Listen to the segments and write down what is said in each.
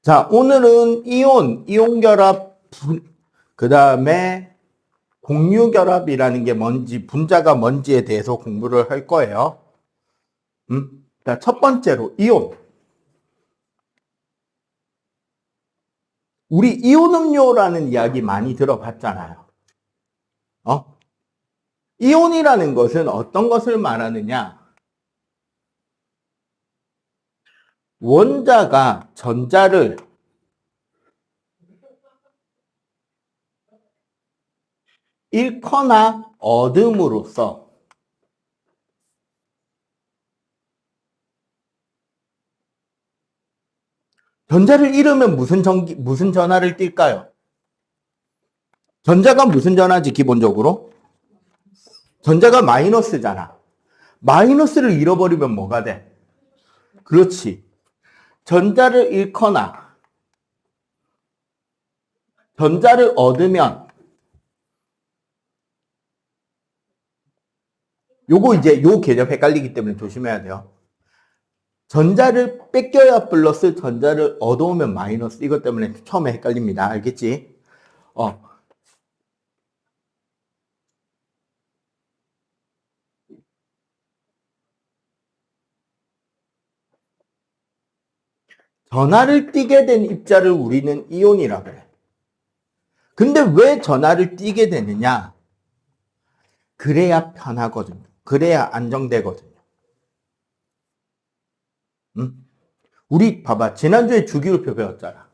자, 오늘은 이온 결합, 그 다음에 공유 결합이라는 게 뭔지, 분자가 뭔지에 대해서 공부를 할 거예요. 자, 첫 번째로 이온. 우리 이온 음료라는 이야기 많이 들어봤잖아요. 이온이라는 것은 어떤 것을 말하느냐? 원자가 전자를 잃거나 얻음으로써 전자를 잃으면 무슨 전하를 띨까요? 전자가 무슨 전하지, 기본적으로? 전자가 마이너스잖아. 마이너스를 잃어버리면 뭐가 돼? 그렇지. 전자를 잃거나 전자를 얻으면 요거 이제 요 개념 헷갈리기 때문에 조심해야 돼요. 전자를 뺏겨야 플러스, 전자를 얻어오면 마이너스. 이것 때문에 처음에 헷갈립니다. 알겠지? 전하를 띠게 된 입자를 우리는 이온이라고 그래. 근데 왜 전하를 띠게 되느냐? 그래야 편하거든요. 그래야 안정되거든요. 응? 우리 봐봐. 지난주에 주기율표 배웠잖아.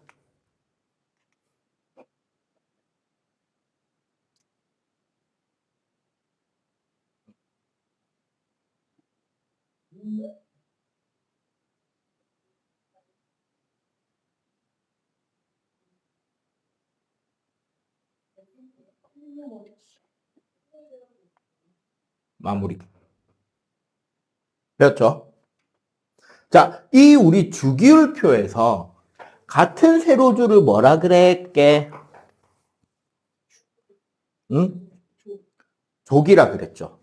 마무리. 배웠죠? 자, 이 우리 주기율표에서 같은 세로줄을 뭐라 그랬게? 응? 족이라 그랬죠.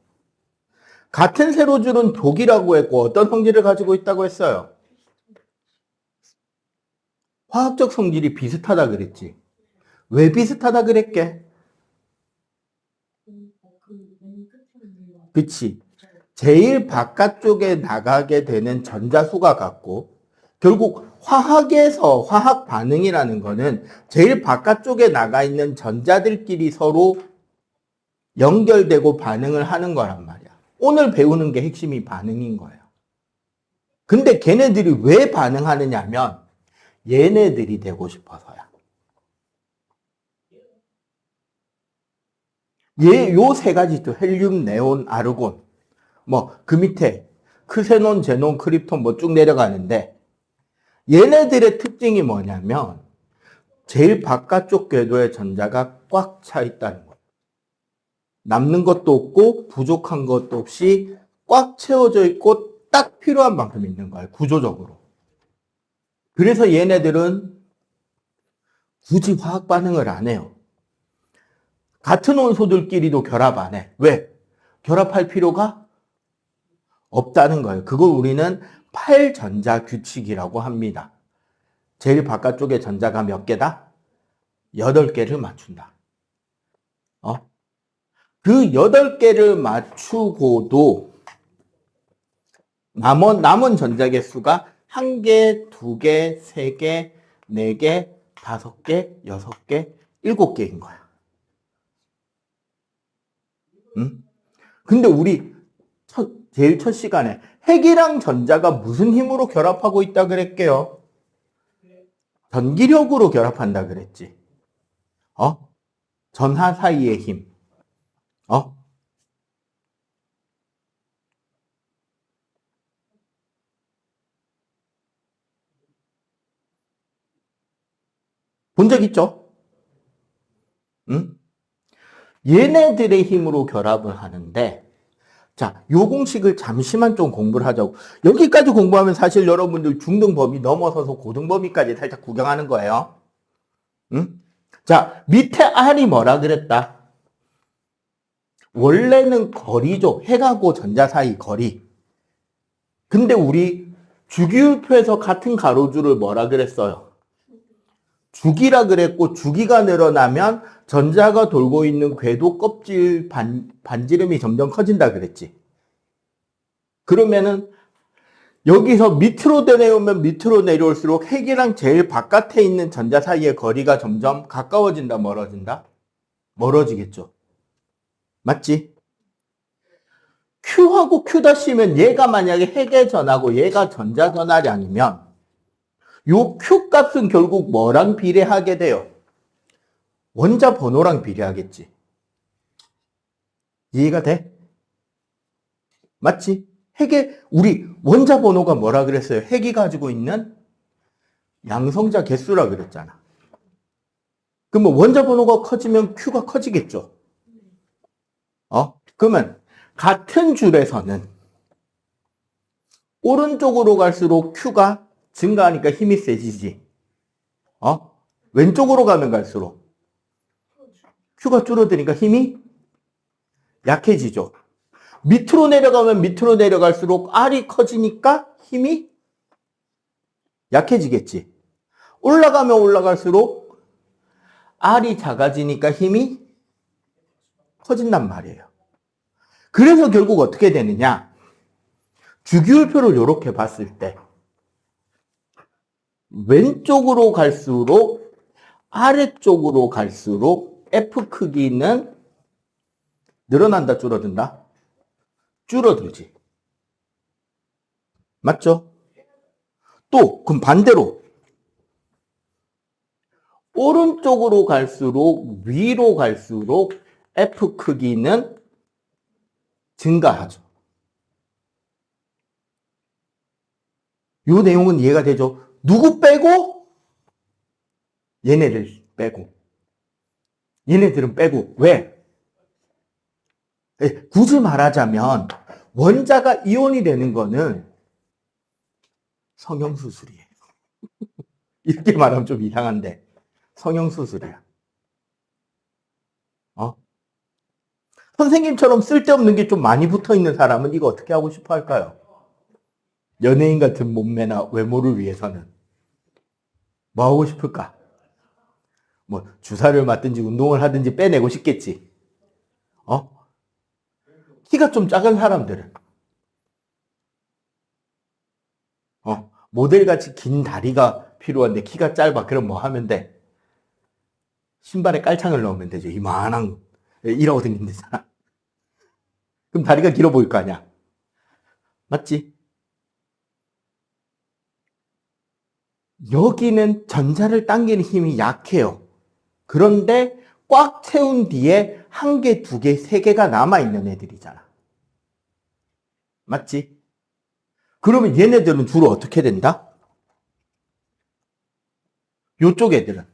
같은 세로줄은 족이라고 했고 어떤 성질을 가지고 있다고 했어요? 화학적 성질이 비슷하다 그랬지. 왜 비슷하다 그랬게? 그치. 제일 바깥쪽에 나가게 되는 전자수가 같고, 결국 화학에서 화학 반응이라는 거는 제일 바깥쪽에 나가 있는 전자들끼리 서로 연결되고 반응을 하는 거란 말이야. 오늘 배우는 게 핵심이 반응인 거예요. 근데 걔네들이 왜 반응하느냐면 얘네들이 되고 싶어서야. 요 세 가지 있죠. 헬륨, 네온, 아르곤. 그 밑에 크세논, 제논, 크립톤 쭉 내려가는데 얘네들의 특징이 뭐냐면 제일 바깥쪽 궤도에 전자가 꽉 차 있다는 거예요. 남는 것도 없고 부족한 것도 없이 꽉 채워져 있고 딱 필요한 만큼 있는 거예요. 구조적으로. 그래서 얘네들은 굳이 화학 반응을 안 해요. 같은 원소들끼리도 결합 안 해. 왜? 결합할 필요가 없다는 거예요. 그걸 우리는 8전자 규칙이라고 합니다. 제일 바깥쪽에 전자가 몇 개다? 8개를 맞춘다. 그 8개를 맞추고도 남은 전자 개수가 1개, 2개, 3개, 4개, 5개, 6개, 7개인 거야. 응? 근데 우리 제일 첫 시간에 핵이랑 전자가 무슨 힘으로 결합하고 있다 그랬게요? 전기력으로 결합한다 그랬지. 전하 사이의 힘. 본 적 있죠? 응? 얘네들의 힘으로 결합을 하는데, 자, 요 공식을 잠시만 좀 공부를 하자고. 여기까지 공부하면 사실 여러분들 중등 범위 넘어서서 고등 범위까지 살짝 구경하는 거예요. 응? 자, 밑에 R이 뭐라 그랬다? 원래는 거리죠. 핵하고 전자 사이 거리. 근데 우리 주기율표에서 같은 가로줄을 뭐라 그랬어요? 주기라 그랬고 주기가 늘어나면 전자가 돌고 있는 궤도 껍질 반지름이 점점 커진다 그랬지. 그러면은 여기서 밑으로 내려오면 밑으로 내려올수록 핵이랑 제일 바깥에 있는 전자 사이의 거리가 점점 가까워진다, 멀어진다? 멀어지겠죠. 맞지? Q하고 Q''면 얘가 만약에 핵의 전하고 얘가 전자 전하량이면 요 Q 값은 결국 뭐랑 비례하게 돼요? 원자 번호랑 비례하겠지. 이해가 돼? 맞지? 핵의 우리 원자 번호가 뭐라 그랬어요? 핵이 가지고 있는 양성자 개수라 그랬잖아. 그러면 원자 번호가 커지면 Q가 커지겠죠. 그러면 같은 줄에서는 오른쪽으로 갈수록 Q가 증가하니까 힘이 세지지. 왼쪽으로 가면 갈수록 Q가 줄어드니까 힘이 약해지죠. 밑으로 내려가면 밑으로 내려갈수록 R이 커지니까 힘이 약해지겠지. 올라가면 올라갈수록 R이 작아지니까 힘이 커진단 말이에요. 그래서 결국 어떻게 되느냐? 주기율표를 이렇게 봤을 때 왼쪽으로 갈수록 아래쪽으로 갈수록 F 크기는 늘어난다, 줄어든다? 줄어들지. 맞죠? 또 그럼 반대로 오른쪽으로 갈수록 위로 갈수록 F 크기는 증가하죠. 이 내용은 이해가 되죠? 누구 빼고? 얘네들 빼고. 얘네들은 빼고. 왜? 굳이 말하자면 원자가 이온이 되는 거는 성형수술이에요. 이렇게 말하면 좀 이상한데 성형수술이야. 선생님처럼 쓸데없는 게 좀 많이 붙어있는 사람은 이거 어떻게 하고 싶어 할까요? 연예인 같은 몸매나 외모를 위해서는 뭐 하고 싶을까? 뭐 주사를 맞든지 운동을 하든지 빼내고 싶겠지. 키가 좀 작은 사람들은 모델같이 긴 다리가 필요한데 키가 짧아. 그럼 뭐 하면 돼? 신발에 깔창을 넣으면 되죠. 이만한 이러고 다니는데잖아. 그럼 다리가 길어 보일 거 아니야. 맞지? 여기는 전자를 당기는 힘이 약해요. 그런데 꽉 채운 뒤에 한 개, 두 개, 세 개가 남아있는 애들이잖아. 맞지? 그러면 얘네들은 주로 어떻게 된다? 요쪽 애들은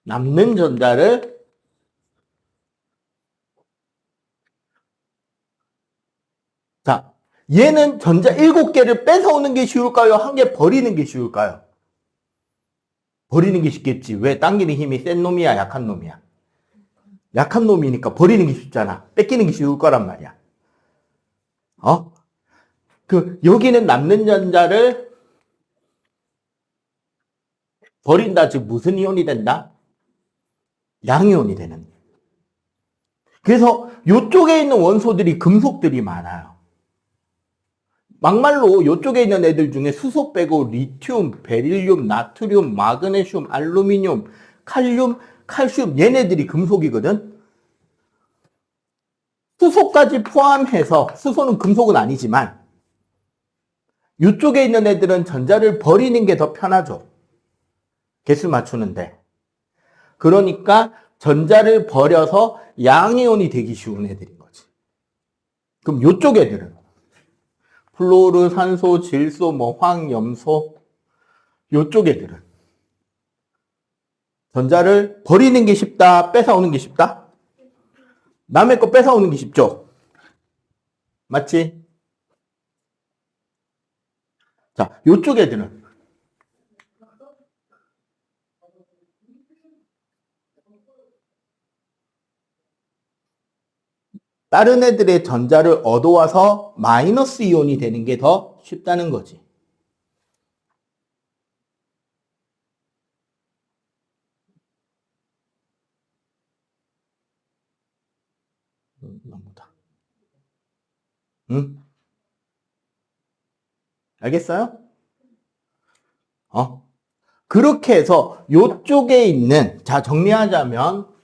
남는 전자를 자, 얘는 전자 7개를 뺏어오는 게 쉬울까요? 한 개 버리는 게 쉬울까요? 버리는 게 쉽겠지. 왜? 당기는 힘이 센 놈이야, 약한 놈이야? 약한 놈이니까 버리는 게 쉽잖아. 뺏기는 게 쉬울 거란 말이야. 여기는 남는 전자를 버린다. 즉, 무슨 이온이 된다? 양이온이 되는. 그래서 이쪽에 있는 원소들이 금속들이 많아요. 막말로 이쪽에 있는 애들 중에 수소 빼고 리튬, 베릴륨, 나트륨, 마그네슘, 알루미늄, 칼륨, 칼슘 얘네들이 금속이거든. 수소까지 포함해서 수소는 금속은 아니지만 이쪽에 있는 애들은 전자를 버리는 게 더 편하죠. 개수 맞추는데. 그러니까 전자를 버려서 양이온이 되기 쉬운 애들인 거지. 그럼 이쪽 애들은 플로르, 산소, 질소, 황, 염소 이쪽 애들은 전자를 버리는 게 쉽다, 뺏어오는 게 쉽다? 남의 거 뺏어오는 게 쉽죠? 맞지? 자, 이쪽 애들은 다른 애들의 전자를 얻어와서 마이너스 이온이 되는 게 더 쉽다는 거지. 너무다. 응? 알겠어요? 그렇게 해서 요쪽에 있는, 자, 정리하자면,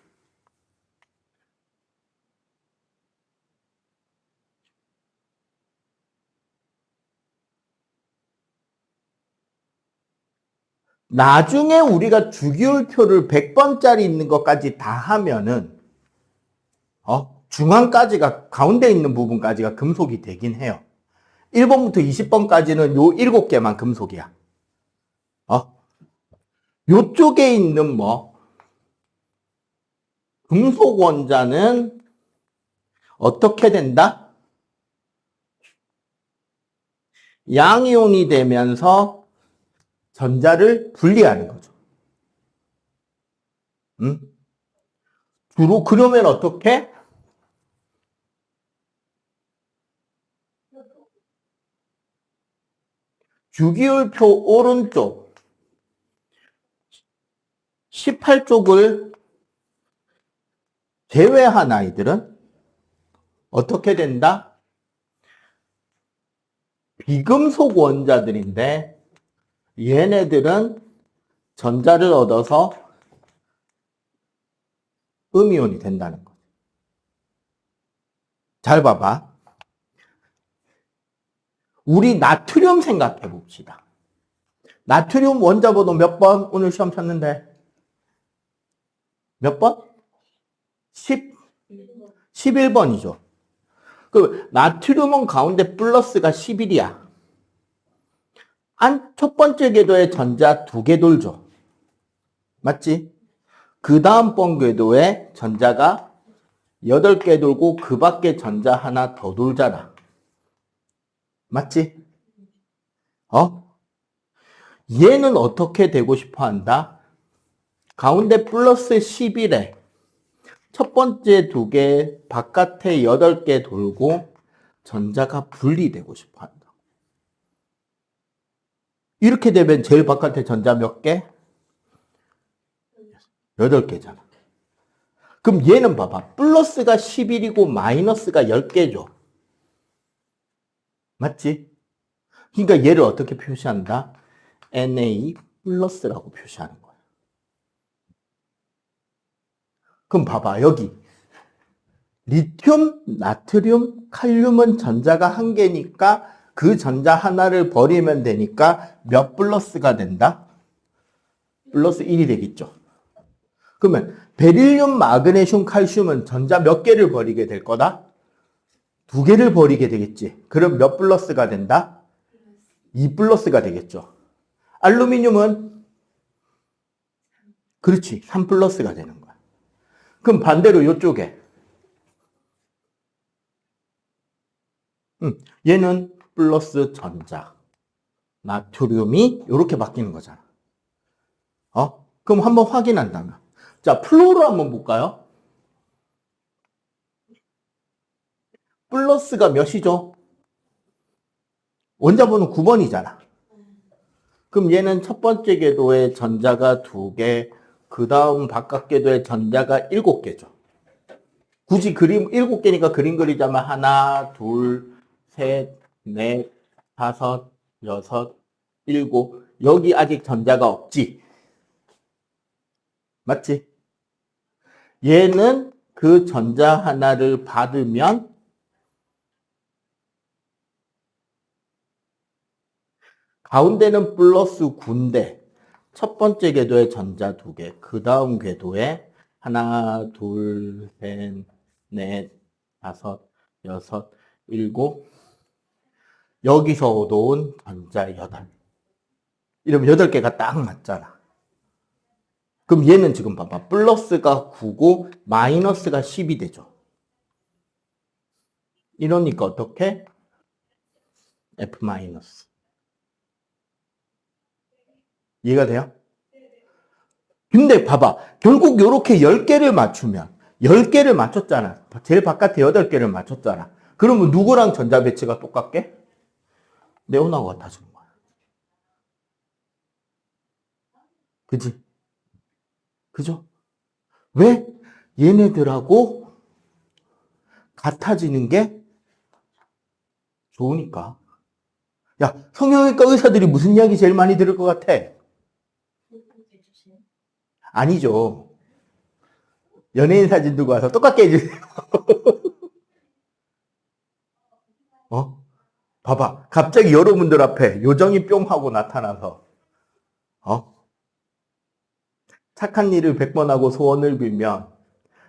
나중에 우리가 주기율표를 100번짜리 있는 것까지 다 하면은, 중앙까지가, 가운데 있는 부분까지가 금속이 되긴 해요. 1번부터 20번까지는 요 7개만 금속이야. 요쪽에 있는 금속 원자는 어떻게 된다? 양이온이 되면서 전자를 분리하는 거죠. 응? 주로 그러면 어떻게? 주기율표 오른쪽 18쪽을 제외한 아이들은 어떻게 된다? 비금속 원자들인데 얘네들은 전자를 얻어서 음이온이 된다는 거죠. 잘 봐봐. 우리 나트륨 생각해 봅시다. 나트륨 원자번호 몇 번? 오늘 시험 쳤는데 몇 번? 11번이죠. 그 나트륨은 가운데 플러스가 11이야. 첫 번째 궤도에 전자 2개 돌죠. 맞지? 그 다음 번 궤도에 전자가 8개 돌고 그 밖에 전자 하나 더 돌잖아. 맞지? 얘는 어떻게 되고 싶어 한다? 가운데 플러스 11에 첫 번째 2개, 바깥에 8개 돌고 전자가 분리되고 싶어 한다. 이렇게 되면 제일 바깥에 전자 몇 개? 8개잖아. 그럼 얘는 봐봐. 플러스가 11이고 마이너스가 10개죠. 맞지? 그러니까 얘를 어떻게 표시한다? Na 플러스라고 표시하는 거야. 그럼 봐봐. 여기 리튬, 나트륨, 칼륨은 전자가 한 개니까 그 전자 하나를 버리면 되니까 몇 플러스가 된다? 플러스 1이 되겠죠. 그러면 베릴륨, 마그네슘, 칼슘은 전자 몇 개를 버리게 될 거다? 2개를 버리게 되겠지. 그럼 몇 플러스가 된다? 2 플러스가 되겠죠. 알루미늄은 그렇지. 3 플러스가 되는 거야. 그럼 반대로 이쪽에 얘는 플러스 전자. 나트륨이 이렇게 바뀌는 거잖아. 그럼 한번 확인한다면. 자, 플로로 한번 볼까요? 플러스가 몇이죠? 원자번호 9번이잖아. 그럼 얘는 첫 번째 궤도에 전자가 2개, 그 다음 바깥 궤도에 전자가 7개죠. 굳이 그림 7개니까 그림 그리자면 하나, 둘, 셋, 넷, 다섯, 여섯, 일곱. 여기 아직 전자가 없지. 맞지? 얘는 그 전자 하나를 받으면 가운데는 플러스 9인데 첫 번째 궤도에 전자 2개, 그 다음 궤도에 하나, 둘, 셋, 넷, 다섯, 여섯, 일곱. 여기서 얻어온 전자 8. 이러면 8개가 딱 맞잖아. 그럼 얘는 지금 봐봐. 플러스가 9고 마이너스가 10이 되죠. 이러니까 어떻게? F 마이너스. 이해가 돼요? 근데 봐봐. 결국 이렇게 10개를 맞추면 10개를 맞췄잖아. 제일 바깥에 8개를 맞췄잖아. 그러면 누구랑 전자 배치가 똑같게? 네온하고 같아지는 거야. 그지? 그죠? 왜? 얘네들하고 같아지는 게 좋으니까. 야, 성형외과 의사들이 무슨 이야기 제일 많이 들을 것 같아? 아니죠. 연예인 사진 두고 와서 똑같게 해주세요. 어? 봐봐. 갑자기 여러분들 앞에 요정이 뿅 하고 나타나서, 착한 일을 100번 하고 소원을 빌면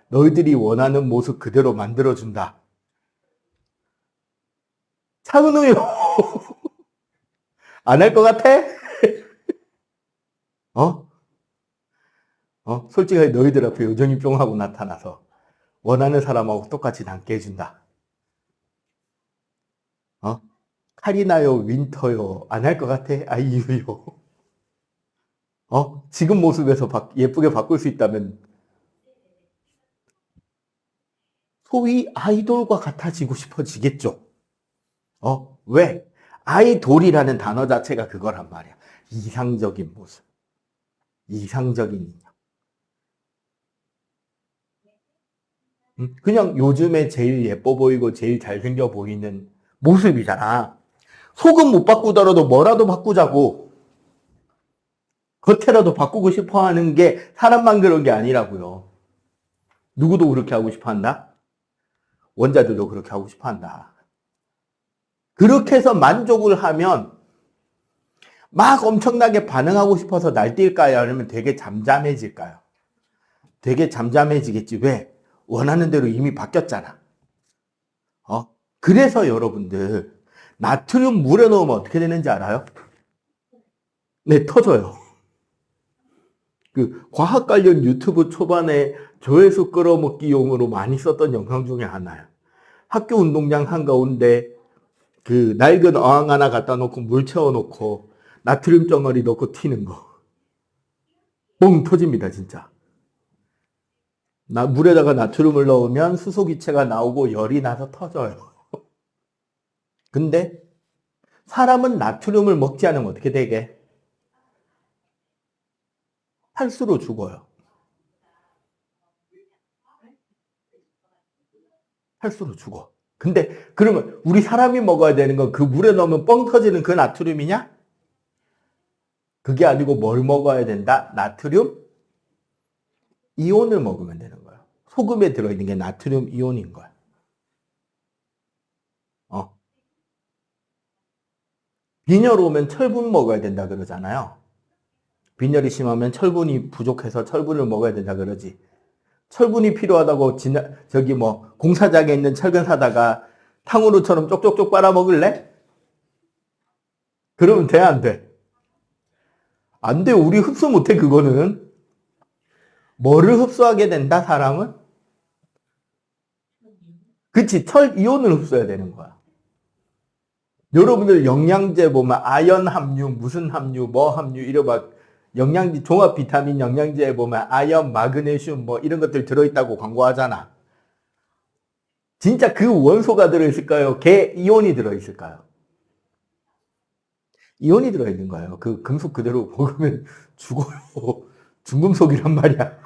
너희들이 원하는 모습 그대로 만들어준다. 차은우요. 안 할 것 같아? 솔직하게 너희들 앞에 요정이 뿅 하고 나타나서 원하는 사람하고 똑같이 닮게 해준다. 카리나요, 윈터요, 안 할 것 같아? 아이유요. 지금 모습에서 예쁘게 바꿀 수 있다면 소위 아이돌과 같아지고 싶어지겠죠. 왜? 아이돌이라는 단어 자체가 그거란 말이야. 이상적인 모습. 이상적인 인형. 그냥 요즘에 제일 예뻐 보이고 제일 잘생겨 보이는 모습이잖아. 속은 못 바꾸더라도 뭐라도 바꾸자고. 겉에라도 바꾸고 싶어 하는 게 사람만 그런 게 아니라고요. 누구도 그렇게 하고 싶어 한다? 원자들도 그렇게 하고 싶어 한다. 그렇게 해서 만족을 하면 막 엄청나게 반응하고 싶어서 날뛸까요? 아니면 되게 잠잠해질까요? 되게 잠잠해지겠지. 왜? 원하는 대로 이미 바뀌었잖아. 그래서 여러분들 나트륨 물에 넣으면 어떻게 되는지 알아요? 네, 터져요. 그 과학 관련 유튜브 초반에 조회수 끌어먹기용으로 많이 썼던 영상 중에 하나야. 학교 운동장 한가운데 그 낡은 어항 하나 갖다 놓고 물 채워놓고 나트륨 덩어리 넣고 튀는 거. 뻥 터집니다, 진짜. 물에다가 나트륨을 넣으면 수소기체가 나오고 열이 나서 터져요. 근데 사람은 나트륨을 먹지 않으면 어떻게 되게? 탈수로 죽어요. 탈수로 죽어. 근데 그러면 우리 사람이 먹어야 되는 건 그 물에 넣으면 뻥 터지는 그 나트륨이냐? 그게 아니고 뭘 먹어야 된다? 나트륨 이온을 먹으면 되는 거야. 소금에 들어있는 게 나트륨 이온인 거야. 빈혈 오면 철분 먹어야 된다 그러잖아요. 빈혈이 심하면 철분이 부족해서 철분을 먹어야 된다 그러지. 철분이 필요하다고 공사장에 있는 철근 사다가 탕후루처럼 쪽쪽쪽 빨아먹을래? 그러면 돼, 안 돼? 안 돼. 우리 흡수 못해, 그거는. 뭐를 흡수하게 된다, 사람은? 그치, 철 이온을 흡수해야 되는 거야. 여러분들 영양제 보면 아연 함유, 무슨 함유, 뭐 함유, 이런 막 영양제, 종합 비타민 영양제에 보면 아연, 마그네슘 뭐 이런 것들 들어있다고 광고하잖아. 진짜 그 원소가 들어있을까요? 개 이온이 들어있을까요? 이온이 들어있는 거예요. 그 금속 그대로 먹으면 죽어요. 중금속이란 말이야.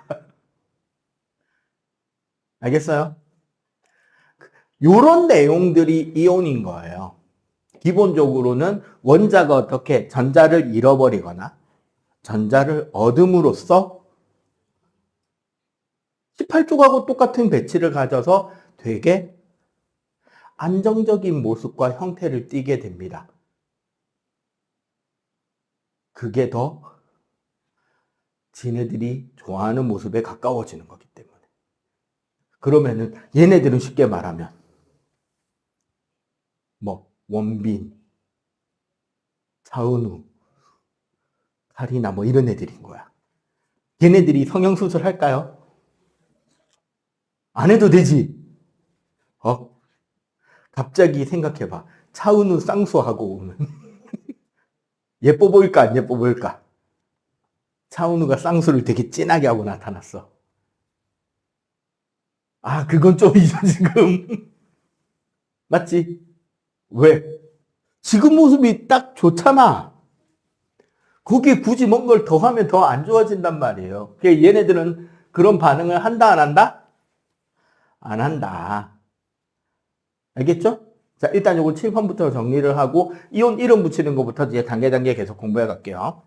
알겠어요? 요런 내용들이 이온인 거예요. 기본적으로는 원자가 어떻게 전자를 잃어버리거나 전자를 얻음으로써 18쪽하고 똑같은 배치를 가져서 되게 안정적인 모습과 형태를 띠게 됩니다. 그게 더 지네들이 좋아하는 모습에 가까워지는 거기 때문에. 그러면은 얘네들은 쉽게 말하면 원빈, 차은우, 카리나 이런 애들인 거야. 걔네들이 성형수술 할까요? 안 해도 되지. 갑자기 생각해봐. 차은우 쌍수하고 오면 예뻐 보일까 안 예뻐 보일까? 차은우가 쌍수를 되게 진하게 하고 나타났어. 그건 좀이죠 지금. 맞지? 왜? 지금 모습이 딱 좋잖아. 거기에 굳이 뭔 걸 더 하면 더 안 좋아진단 말이에요. 얘네들은 그런 반응을 한다 안 한다? 안 한다. 알겠죠? 자, 일단 요거 칠판부터 정리를 하고 이온 이름 붙이는 것부터 이제 단계 계속 공부해 갈게요.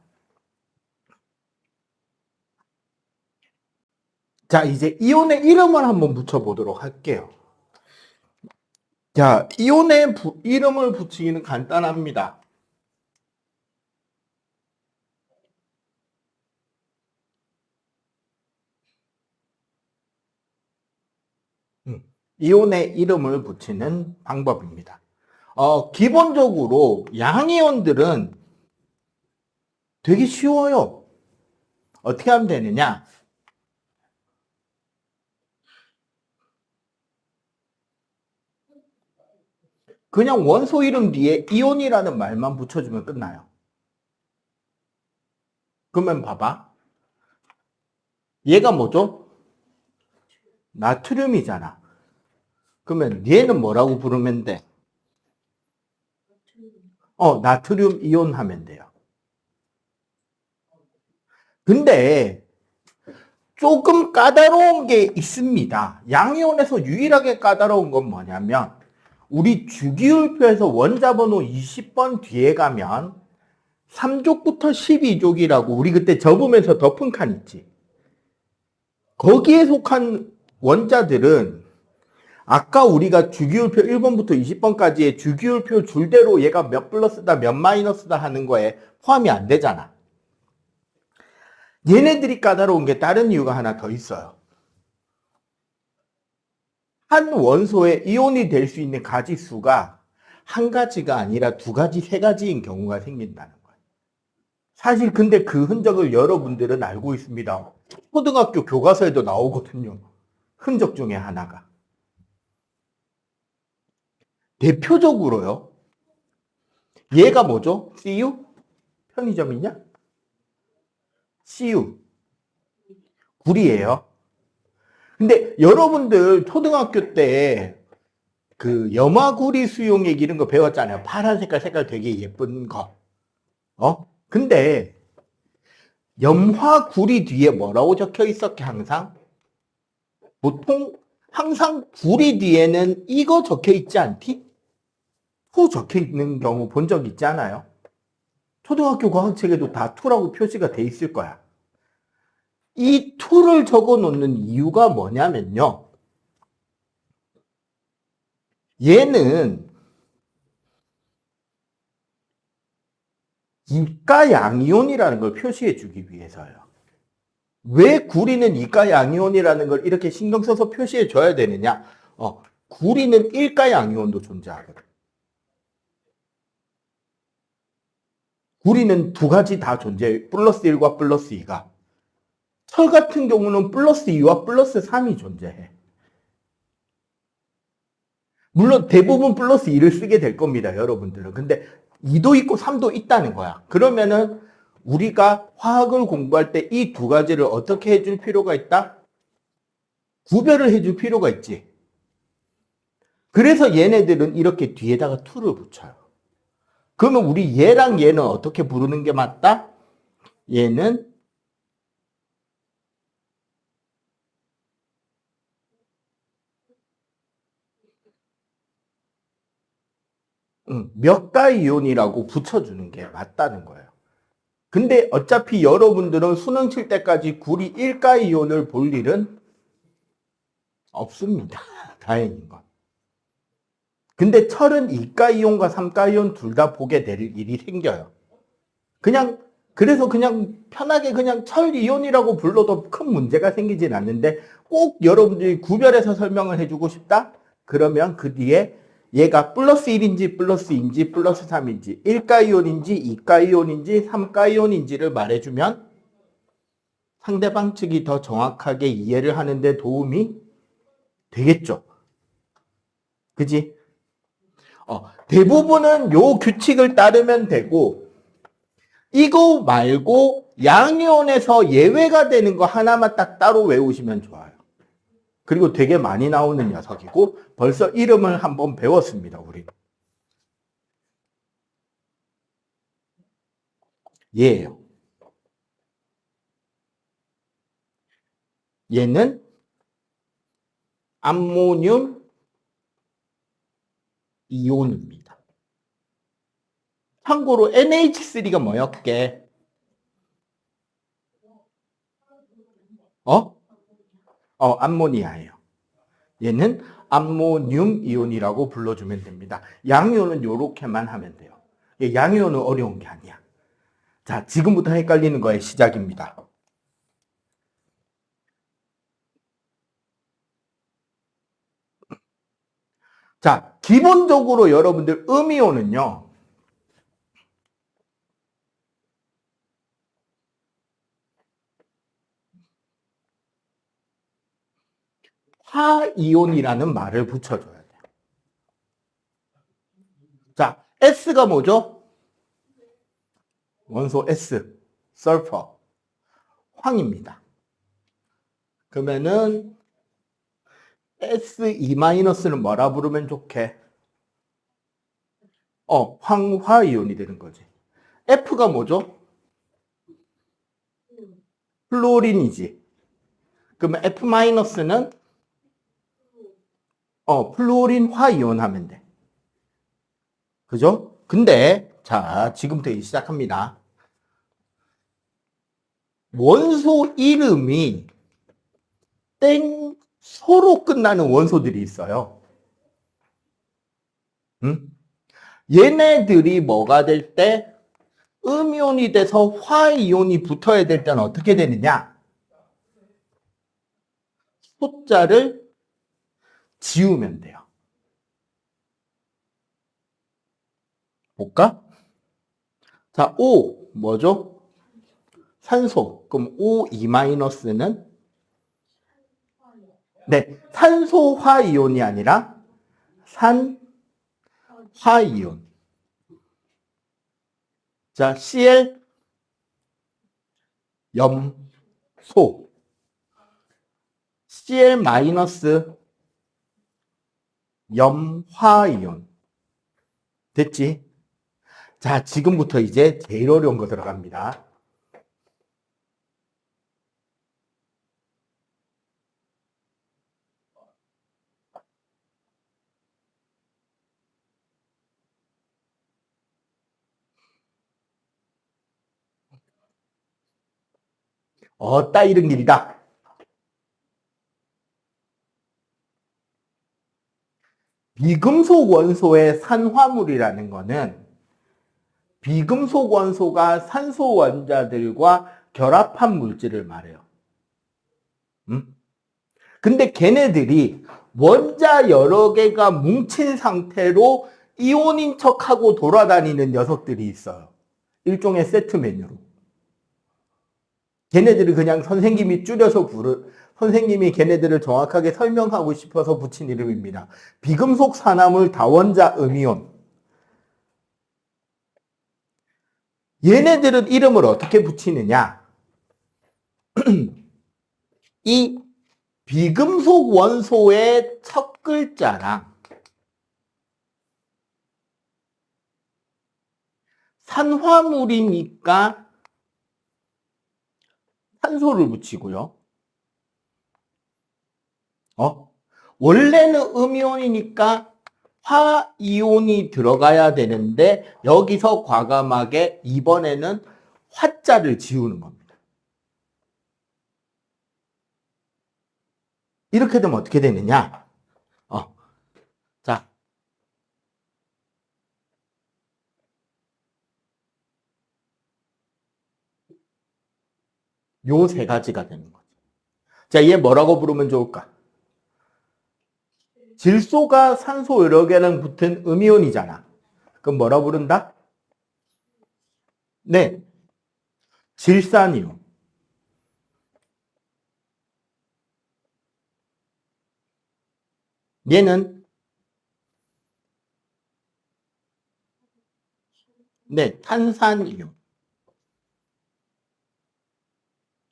자, 이제 이온의 이름을 한번 붙여보도록 할게요. 자, 이온의 이름을 붙이기는 간단합니다. 이온의 이름을 붙이는 방법입니다. 기본적으로 양이온들은 되게 쉬워요. 어떻게 하면 되느냐? 그냥 원소 이름 뒤에 이온이라는 말만 붙여주면 끝나요. 그러면 봐봐. 얘가 뭐죠? 나트륨이잖아. 그러면 얘는 뭐라고 부르면 돼? 나트륨 이온 하면 돼요. 근데 조금 까다로운 게 있습니다. 양이온에서 유일하게 까다로운 건 뭐냐면 우리 주기율표에서 원자번호 20번 뒤에 가면 3족부터 12족이라고 우리 그때 접으면서 덮은 칸 있지. 거기에 속한 원자들은 아까 우리가 주기율표 1번부터 20번까지의 주기율표 줄대로 얘가 몇 플러스다 몇 마이너스다 하는 거에 포함이 안 되잖아. 얘네들이 까다로운 게 다른 이유가 하나 더 있어요. 한 원소에 이온이 될 수 있는 가지수가 한 가지가 아니라 두 가지, 세 가지인 경우가 생긴다는 거예요. 사실 근데 그 흔적을 여러분들은 알고 있습니다. 초등학교 교과서에도 나오거든요. 흔적 중에 하나가. 대표적으로요. 얘가 뭐죠? CU? 편의점이냐? CU. 구리예요. 근데 여러분들 초등학교 때 그 염화구리 수용액 이런 거 배웠잖아요. 파란 색깔 되게 예쁜 거. 근데 염화구리 뒤에 뭐라고 적혀 있었게 항상? 보통 항상 구리 뒤에는 이거 적혀 있지 않디? 투 적혀 있는 경우 본 적 있지 않아요? 초등학교 과학책에도 다 투라고 표시가 돼 있을 거야. 이 투를 적어 놓는 이유가 뭐냐면요. 얘는 이가 양이온이라는 걸 표시해 주기 위해서요. 왜 구리는 이가 양이온이라는 걸 이렇게 신경 써서 표시해 줘야 되느냐? 구리는 일가 양이온도 존재하거든. 구리는 두 가지 다 존재해. 플러스 1과 플러스 2가. 철 같은 경우는 플러스 2와 플러스 3이 존재해. 물론 대부분 플러스 2를 쓰게 될 겁니다, 여러분들은. 근데 2도 있고 3도 있다는 거야. 그러면은 우리가 화학을 공부할 때 이 두 가지를 어떻게 해줄 필요가 있다? 구별을 해줄 필요가 있지. 그래서 얘네들은 이렇게 뒤에다가 투를 붙여요. 그러면 우리 얘랑 얘는 어떻게 부르는 게 맞다? 얘는 몇가 이온이라고 붙여주는 게 맞다는 거예요. 근데 어차피 여러분들은 수능 칠 때까지 구리 1가 이온을 볼 일은 없습니다. 다행인 건. 근데 철은 2가 이온과 3가 이온 둘 다 보게 될 일이 생겨요. 그래서 그냥 편하게 그냥 철 이온이라고 불러도 큰 문제가 생기진 않는데 꼭 여러분들이 구별해서 설명을 해주고 싶다? 그러면 그 뒤에 얘가 플러스 1인지 플러스 2인지 플러스 3인지 1가 이온인지 2가 이온인지 3가 이온인지를 말해주면 상대방 측이 더 정확하게 이해를 하는데 도움이 되겠죠. 그지? 대부분은 요 규칙을 따르면 되고 이거 말고 양이온에서 예외가 되는 거 하나만 딱 따로 외우시면 좋아요. 그리고 되게 많이 나오는 녀석이고 벌써 이름을 한번 배웠습니다. 우리 얘예요. 얘는 암모늄 이온입니다. 참고로 NH3가 뭐였게? 암모니아예요. 얘는 암모늄 이온이라고 불러주면 됩니다. 양이온은 요렇게만 하면 돼요. 양이온은 어려운 게 아니야. 자, 지금부터 헷갈리는 거의 시작입니다. 자, 기본적으로 여러분들 음이온은요. 화이온이라는 말을 붙여줘야 돼요. 자, S가 뭐죠? 원소 S, 설퍼, 황입니다. 그러면은 Se-는 뭐라 부르면 좋게? 황화이온이 되는 거지. F가 뭐죠? 플로린이지. 그러면 F-는 플로린 화이온 하면 돼. 그죠? 근데 자, 지금부터 시작합니다. 원소 이름이 땡소로 끝나는 원소들이 있어요. 응? 얘네들이 뭐가 될 때 음이온이 돼서 화이온이 붙어야 될 때는 어떻게 되느냐? 소자를 지우면 돼요. 볼까? 자, O 뭐죠? 산소. 그럼 O2-는 네, 산소화이온이 아니라 산화이온. 자, Cl 염소. Cl- 염화이온. 됐지? 자, 지금부터 이제 제일 어려운 거 들어갑니다. 따이른 일이다. 비금속 원소의 산화물이라는 거는 비금속 원소가 산소 원자들과 결합한 물질을 말해요. 근데 걔네들이 원자 여러 개가 뭉친 상태로 이온인 척하고 돌아다니는 녀석들이 있어요. 일종의 세트 메뉴로. 걔네들을 그냥 선생님이 걔네들을 정확하게 설명하고 싶어서 붙인 이름입니다. 비금속 산화물 다원자 음이온. 얘네들은 이름을 어떻게 붙이느냐? 이 비금속 원소의 첫 글자랑 산화물이니까 산소를 붙이고요. 원래는 음이온이니까 화이온이 들어가야 되는데 여기서 과감하게 이번에는 화자를 지우는 겁니다. 이렇게 되면 어떻게 되느냐? 자, 요 세 가지가 되는 거죠. 자, 얘 뭐라고 부르면 좋을까? 질소가 산소 여러 개랑 붙은 음이온이잖아. 그럼 뭐라 부른다? 네, 질산이온. 얘는 네, 탄산이온.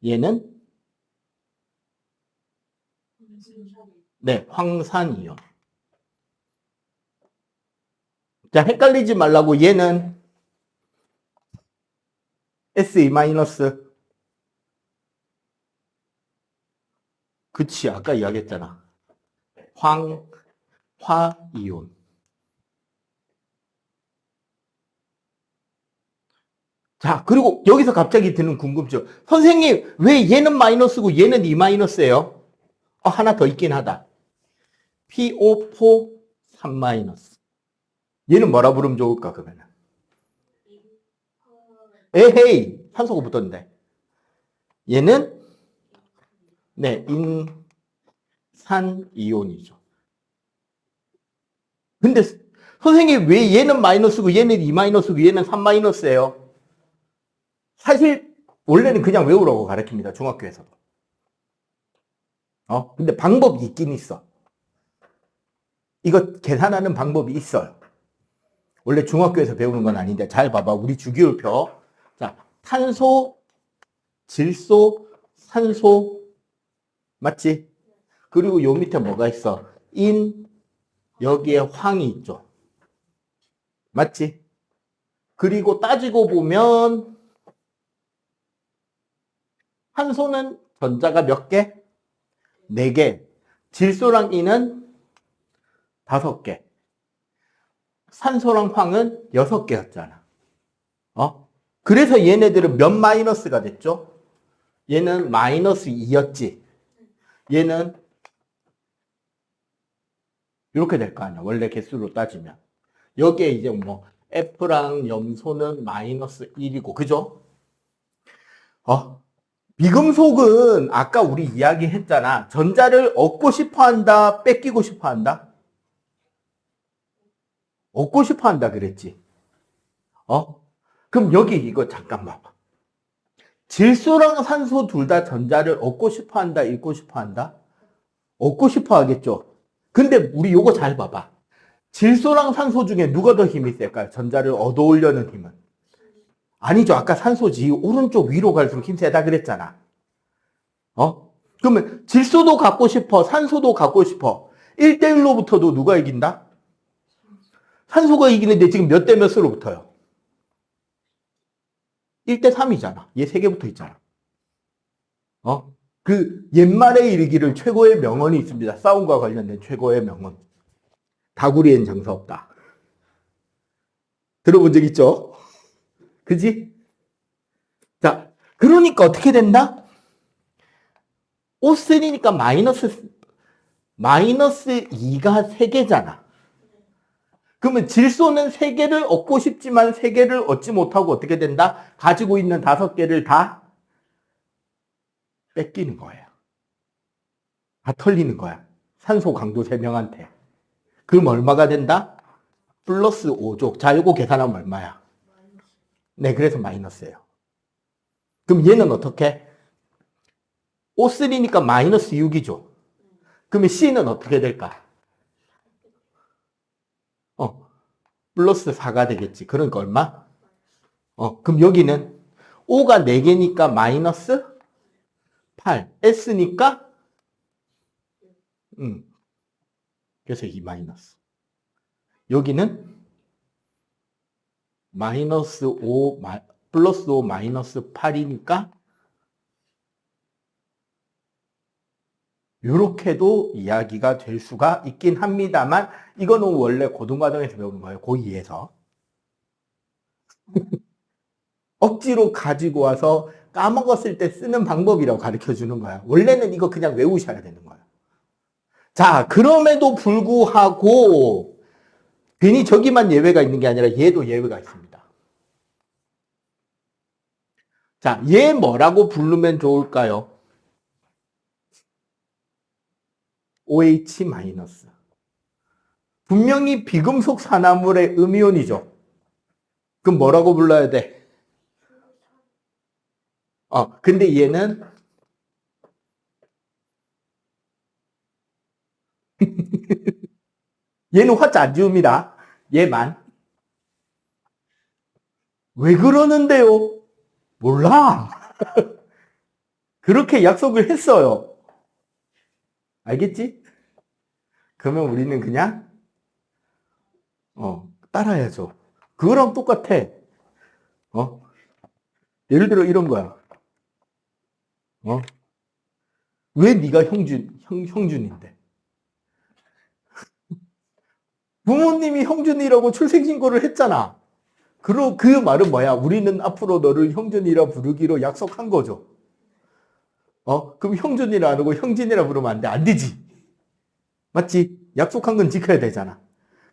얘는 네, 황산이온. 자, 헷갈리지 말라고 얘는 Se-. 그치, 아까 이야기했잖아. 화이온. 자, 그리고 여기서 갑자기 드는 궁금증. 선생님, 왜 얘는 마이너스고 얘는 2 마이너스예요? 하나 더 있긴 하다. PO4 3 마이너스. 얘는 뭐라 부르면 좋을까, 그러면? 에헤이, 산소가 붙었는데. 얘는, 네, 인산이온이죠. 근데, 선생님, 왜 얘는 마이너스고 얘는 2 마이너스고 얘는 3 마이너스예요? 사실, 원래는 그냥 외우라고 가르칩니다, 중학교에서도. 근데 방법이 있긴 있어. 이거 계산하는 방법이 있어요. 원래 중학교에서 배우는 건 아닌데, 잘 봐봐. 우리 주기율표. 자, 탄소, 질소, 산소, 맞지? 그리고 요 밑에 뭐가 있어? 여기에 황이 있죠. 맞지? 그리고 따지고 보면, 산소는 전자가 몇 개? 4개. 질소랑 인은 5개. 산소랑 황은 6개였잖아. 그래서 얘네들은 몇 마이너스가 됐죠? 얘는 마이너스 2였지. 얘는 이렇게 될 거 아니야. 원래 개수로 따지면. 여기에 이제 뭐 F랑 염소는 마이너스 1이고, 그죠? 비금속은 아까 우리 이야기했잖아. 전자를 얻고 싶어 한다, 뺏기고 싶어 한다? 얻고 싶어 한다 그랬지. 그럼 여기 이거 잠깐 봐봐. 질소랑 산소 둘 다 전자를 얻고 싶어 한다, 잃고 싶어 한다? 얻고 싶어 하겠죠. 근데 우리 요거 잘 봐봐. 질소랑 산소 중에 누가 더 힘이 셀까요? 전자를 얻어오려는 힘은. 아니죠. 아까 산소지. 오른쪽 위로 갈수록 힘 세다 그랬잖아. 그러면 질소도 갖고 싶어, 산소도 갖고 싶어. 1대1로 붙어도 누가 이긴다? 산소가 이기는데 지금 몇 대 몇으로 붙어요? 1대3이잖아. 얘 3개 붙어 있잖아. 그 옛말에 이르기를 최고의 명언이 있습니다. 싸움과 관련된 최고의 명언. 다구리엔 장사 없다. 들어본 적 있죠? 그지? 자, 그러니까 어떻게 된다? O3니까 마이너스 2가 3개잖아. 그러면 질소는 3개를 얻고 싶지만 3개를 얻지 못하고 어떻게 된다? 가지고 있는 5개를 다 뺏기는 거예요. 다 털리는 거야. 산소 강도 3명한테. 그럼 얼마가 된다? 플러스 5죠. 자, 이거 계산하면 얼마야? 네, 그래서 마이너스예요. 그럼 얘는 어떻게? O3니까 마이너스 6이죠. 그러면 C는 어떻게 될까? 플러스 4가 되겠지. 그러니까 얼마? 그럼 여기는 O가 4개니까 마이너스 8. S니까 그래서 2 마이너스. 여기는 마이너스 5, 플러스 5 마이너스 8이니까 이렇게도 이야기가 될 수가 있긴 합니다만 이거는 원래 고등과정에서 배우는 거예요. 고2에서. 억지로 가지고 와서 까먹었을 때 쓰는 방법이라고 가르쳐 주는 거야. 원래는 이거 그냥 외우셔야 되는 거야. 자, 그럼에도 불구하고 괜히 저기만 예외가 있는 게 아니라 얘도 예외가 있습니다. 자, 얘 뭐라고 부르면 좋을까요? OH 마이너스. 분명히 비금속 산화물의 음이온이죠. 그럼 뭐라고 불러야 돼? 근데 얘는 얘는 화자 안 지웁니다. 얘만. 왜 그러는데요? 몰라. 그렇게 약속을 했어요. 알겠지? 그러면 우리는 그냥 따라야죠. 그거랑 똑같아. 예를 들어 이런 거야. 왜 네가 형준인데? 부모님이 형준이라고 출생신고를 했잖아. 그 말은 뭐야? 우리는 앞으로 너를 형준이라 부르기로 약속한 거죠. 그럼 형준이라 안 하고 형진이라 부르면 안 돼. 안 되지. 맞지? 약속한 건 지켜야 되잖아.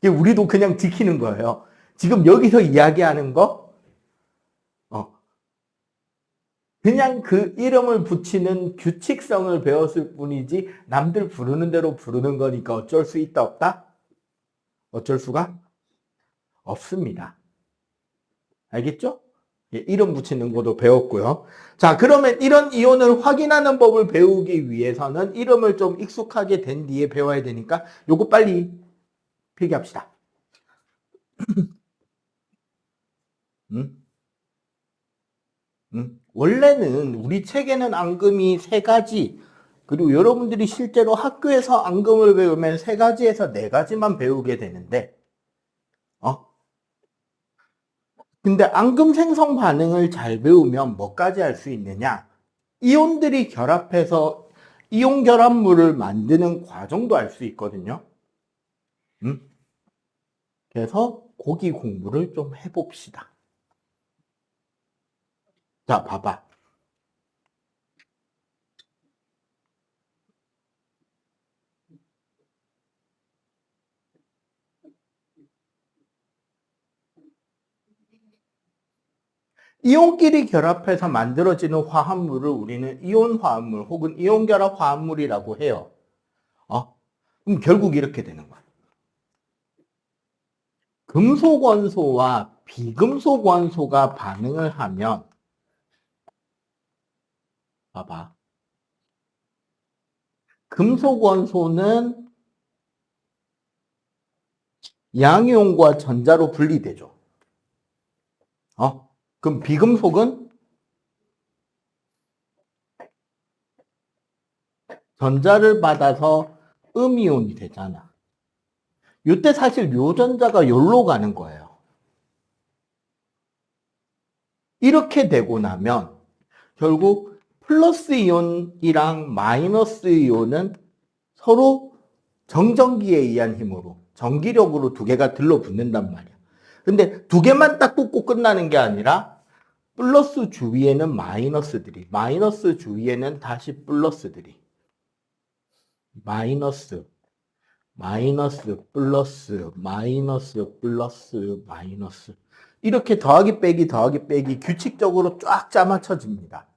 우리도 그냥 지키는 거예요. 지금 여기서 이야기하는 거, 그냥 그 이름을 붙이는 규칙성을 배웠을 뿐이지 남들 부르는 대로 부르는 거니까 어쩔 수 있다 없다? 어쩔 수가 없습니다. 알겠죠? 예, 이름 붙이는 것도 배웠고요. 자, 그러면 이런 이론을 확인하는 법을 배우기 위해서는 이름을 좀 익숙하게 된 뒤에 배워야 되니까 요거 빨리 필기합시다. 원래는 우리 책에는 앙금이 3가지, 그리고 여러분들이 실제로 학교에서 앙금을 배우면 3가지에서 4가지만 배우게 되는데, 근데 앙금 생성 반응을 잘 배우면 뭐까지 할 수 있느냐? 이온들이 결합해서 이온 결합물을 만드는 과정도 알 수 있거든요. 그래서 고기 공부를 좀 해봅시다. 자, 봐봐. 이온끼리 결합해서 만들어지는 화합물을 우리는 이온 화합물 혹은 이온 결합 화합물이라고 해요. 그럼 결국 이렇게 되는 거야. 금속 원소와 비금속 원소가 반응을 하면, 봐봐. 금속 원소는 양이온과 전자로 분리되죠. 그럼 비금속은 전자를 받아서 음이온이 되잖아. 이때 사실 요 전자가 여기로 가는 거예요. 이렇게 되고 나면 결국 플러스 이온이랑 마이너스 이온은 서로 정전기에 의한 힘으로, 전기력으로 2개가 들러붙는단 말이야. 근데 2개만 딱 붙고 끝나는 게 아니라 플러스 주위에는 마이너스들이, 마이너스 주위에는 다시 플러스들이, 마이너스, 마이너스, 플러스, 마이너스, 플러스, 마이너스. 이렇게 더하기 빼기 더하기 빼기 규칙적으로 쫙 짜맞춰집니다.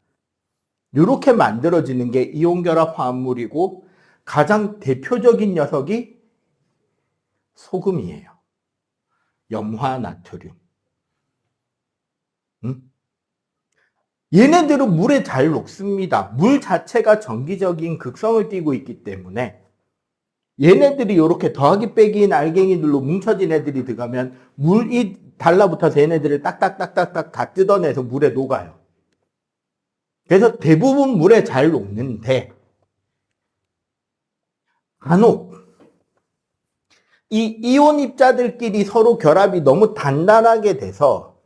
이렇게 만들어지는 게 이온결합 화합물이고 가장 대표적인 녀석이 소금이에요. 염화나트륨. 얘네들은 물에 잘 녹습니다. 물 자체가 전기적인 극성을 띠고 있기 때문에 얘네들이 이렇게 더하기 빼기인 알갱이들로 뭉쳐진 애들이 들어가면 물이 달라붙어서 얘네들을 딱딱딱딱딱 다 뜯어내서 물에 녹아요. 그래서 대부분 물에 잘 녹는데 간혹 이 이온 입자들끼리 서로 결합이 너무 단단하게 돼서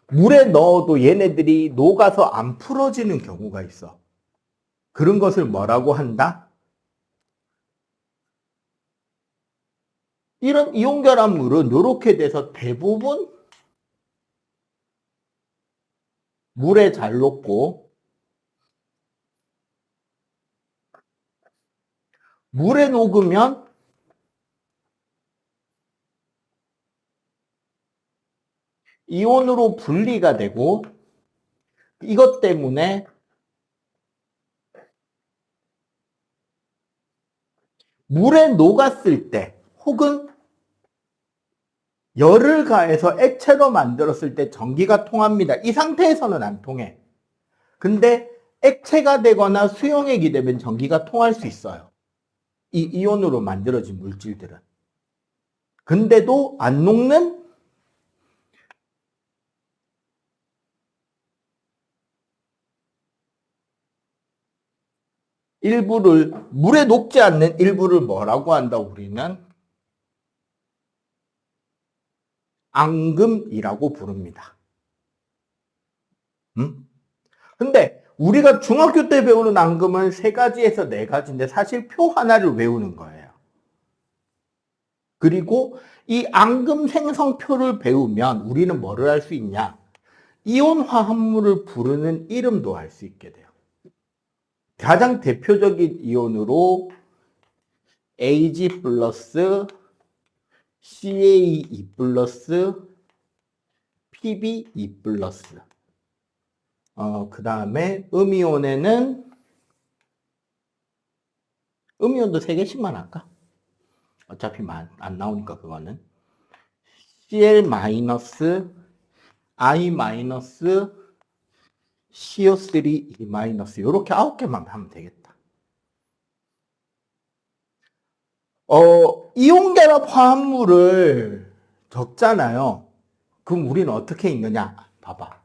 물에 넣어도 얘네들이 녹아서 안 풀어지는 경우가 있어. 그런 것을 뭐라고 한다? 이런 이온 결합물은 이렇게 돼서 대부분 물에 잘 녹고 물에 녹으면 이온으로 분리가 되고 이것 때문에 물에 녹았을 때 혹은 열을 가해서 액체로 만들었을 때 전기가 통합니다. 이 상태에서는 안 통해. 근데 액체가 되거나 수용액이 되면 전기가 통할 수 있어요. 이 이온으로 만들어진 물질들은. 근데도 안 녹는 일부를, 물에 녹지 않는 일부를 뭐라고 한다 우리는? 앙금이라고 부릅니다. 근데 우리가 중학교 때 배우는 앙금은 3가지에서 4가지인데 사실 표 하나를 외우는 거예요. 그리고 이 앙금 생성표를 배우면 우리는 뭐를 할 수 있냐? 이온 화합물을 부르는 이름도 알 수 있게 돼요. 가장 대표적인 이온으로 Ag 플러스 CaE 플러스 PbE 플러스 그 다음에 음이온에는 음이온도 3개씩만 할까? 어차피 안 나오니까 그거는 Cl 마이너스 I 마이너스 CO3 E 마이너스 이렇게 9개만 하면 되겠다. 이온 결합 화합물을 적잖아요. 그럼 우리는 어떻게 읽느냐? 봐봐.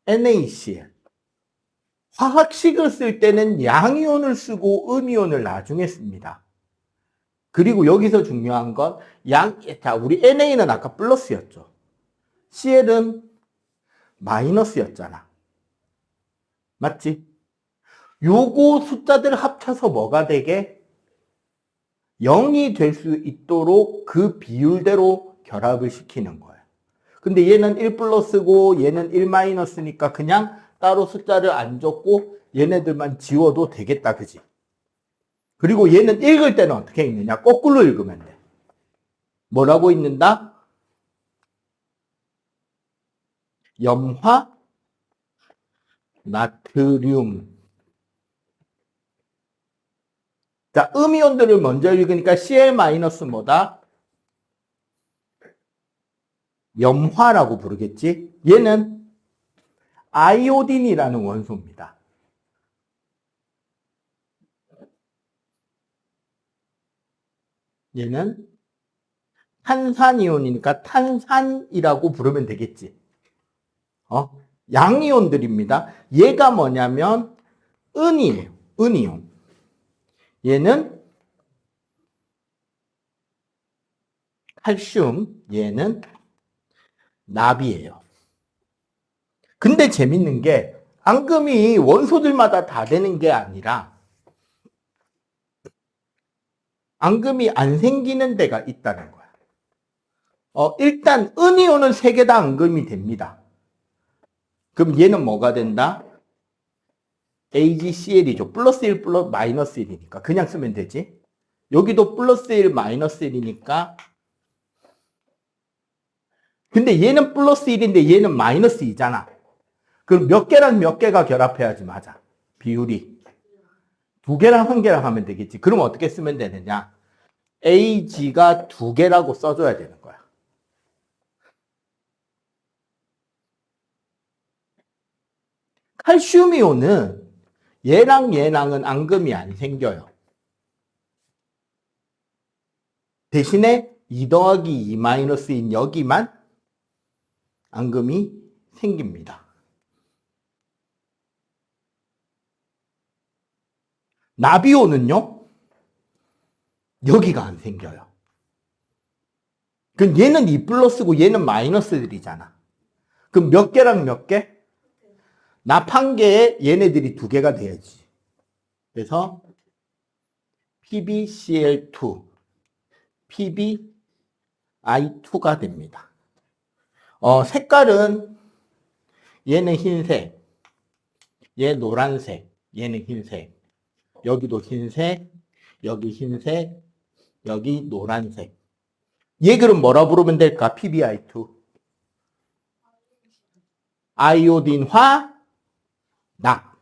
NaCl. 화학식을 쓸 때는 양이온을 쓰고 음이온을 나중에 씁니다. 그리고 여기서 중요한 건 자, 우리 Na는 아까 플러스였죠. Cl은 마이너스였잖아. 맞지? 요거 숫자들 합쳐서 뭐가 되게 0이 될 수 있도록 그 비율대로 결합을 시키는 거예요. 근데 얘는 1 플러스고 얘는 1 마이너스니까 그냥 따로 숫자를 안 적고 얘네들만 지워도 되겠다. 그지? 그리고 얘는 읽을 때는 어떻게 읽느냐? 거꾸로 읽으면 돼. 뭐라고 읽는다? 염화 나트륨. 자, 음이온들을 먼저 읽으니까 Cl 마이너스 뭐다? 염화라고 부르겠지? 얘는 아이오딘이라는 원소입니다. 얘는 탄산이온이니까 탄산이라고 부르면 되겠지. 양이온들입니다. 얘가 뭐냐면 은이에요. 은이온. 얘는 칼슘, 얘는 납이에요. 근데 재밌는 게 앙금이 원소들마다 다 되는 게 아니라 앙금이 안 생기는 데가 있다는 거야. 일단 은이온은 3개 다 앙금이 됩니다. 그럼 얘는 뭐가 된다? AgCl이죠. 플러스 1 플러스 마이너스 1이니까 그냥 쓰면 되지. 여기도 플러스 1 마이너스 1이니까 근데 얘는 플러스 1인데 얘는 마이너스 2잖아. 그럼 몇 개랑 몇 개가 결합해야지 맞아. 비율이. 2개랑 1개랑 하면 되겠지. 그럼 어떻게 쓰면 되느냐? Ag가 2개라고 써줘야 되는 거야. 칼슘이온은 얘랑 얘랑은 앙금이 안 생겨요. 대신에 2 더하기 2 마이너스인 여기만 앙금이 생깁니다. 나비온은요? 여기가 안 생겨요. 그럼 얘는 2 플러스고 얘는 마이너스들이잖아. 그럼 몇 개랑 몇 개? 납 1개에 얘네들이 2개가 돼야지. 그래서 PbCl2, PbI2가 됩니다. 색깔은 얘는 흰색, 얘 노란색, 얘는 흰색, 여기도 흰색, 여기 흰색, 여기 노란색. 얘 그럼 뭐라 부르면 될까? PbI2. 아이오딘화 납.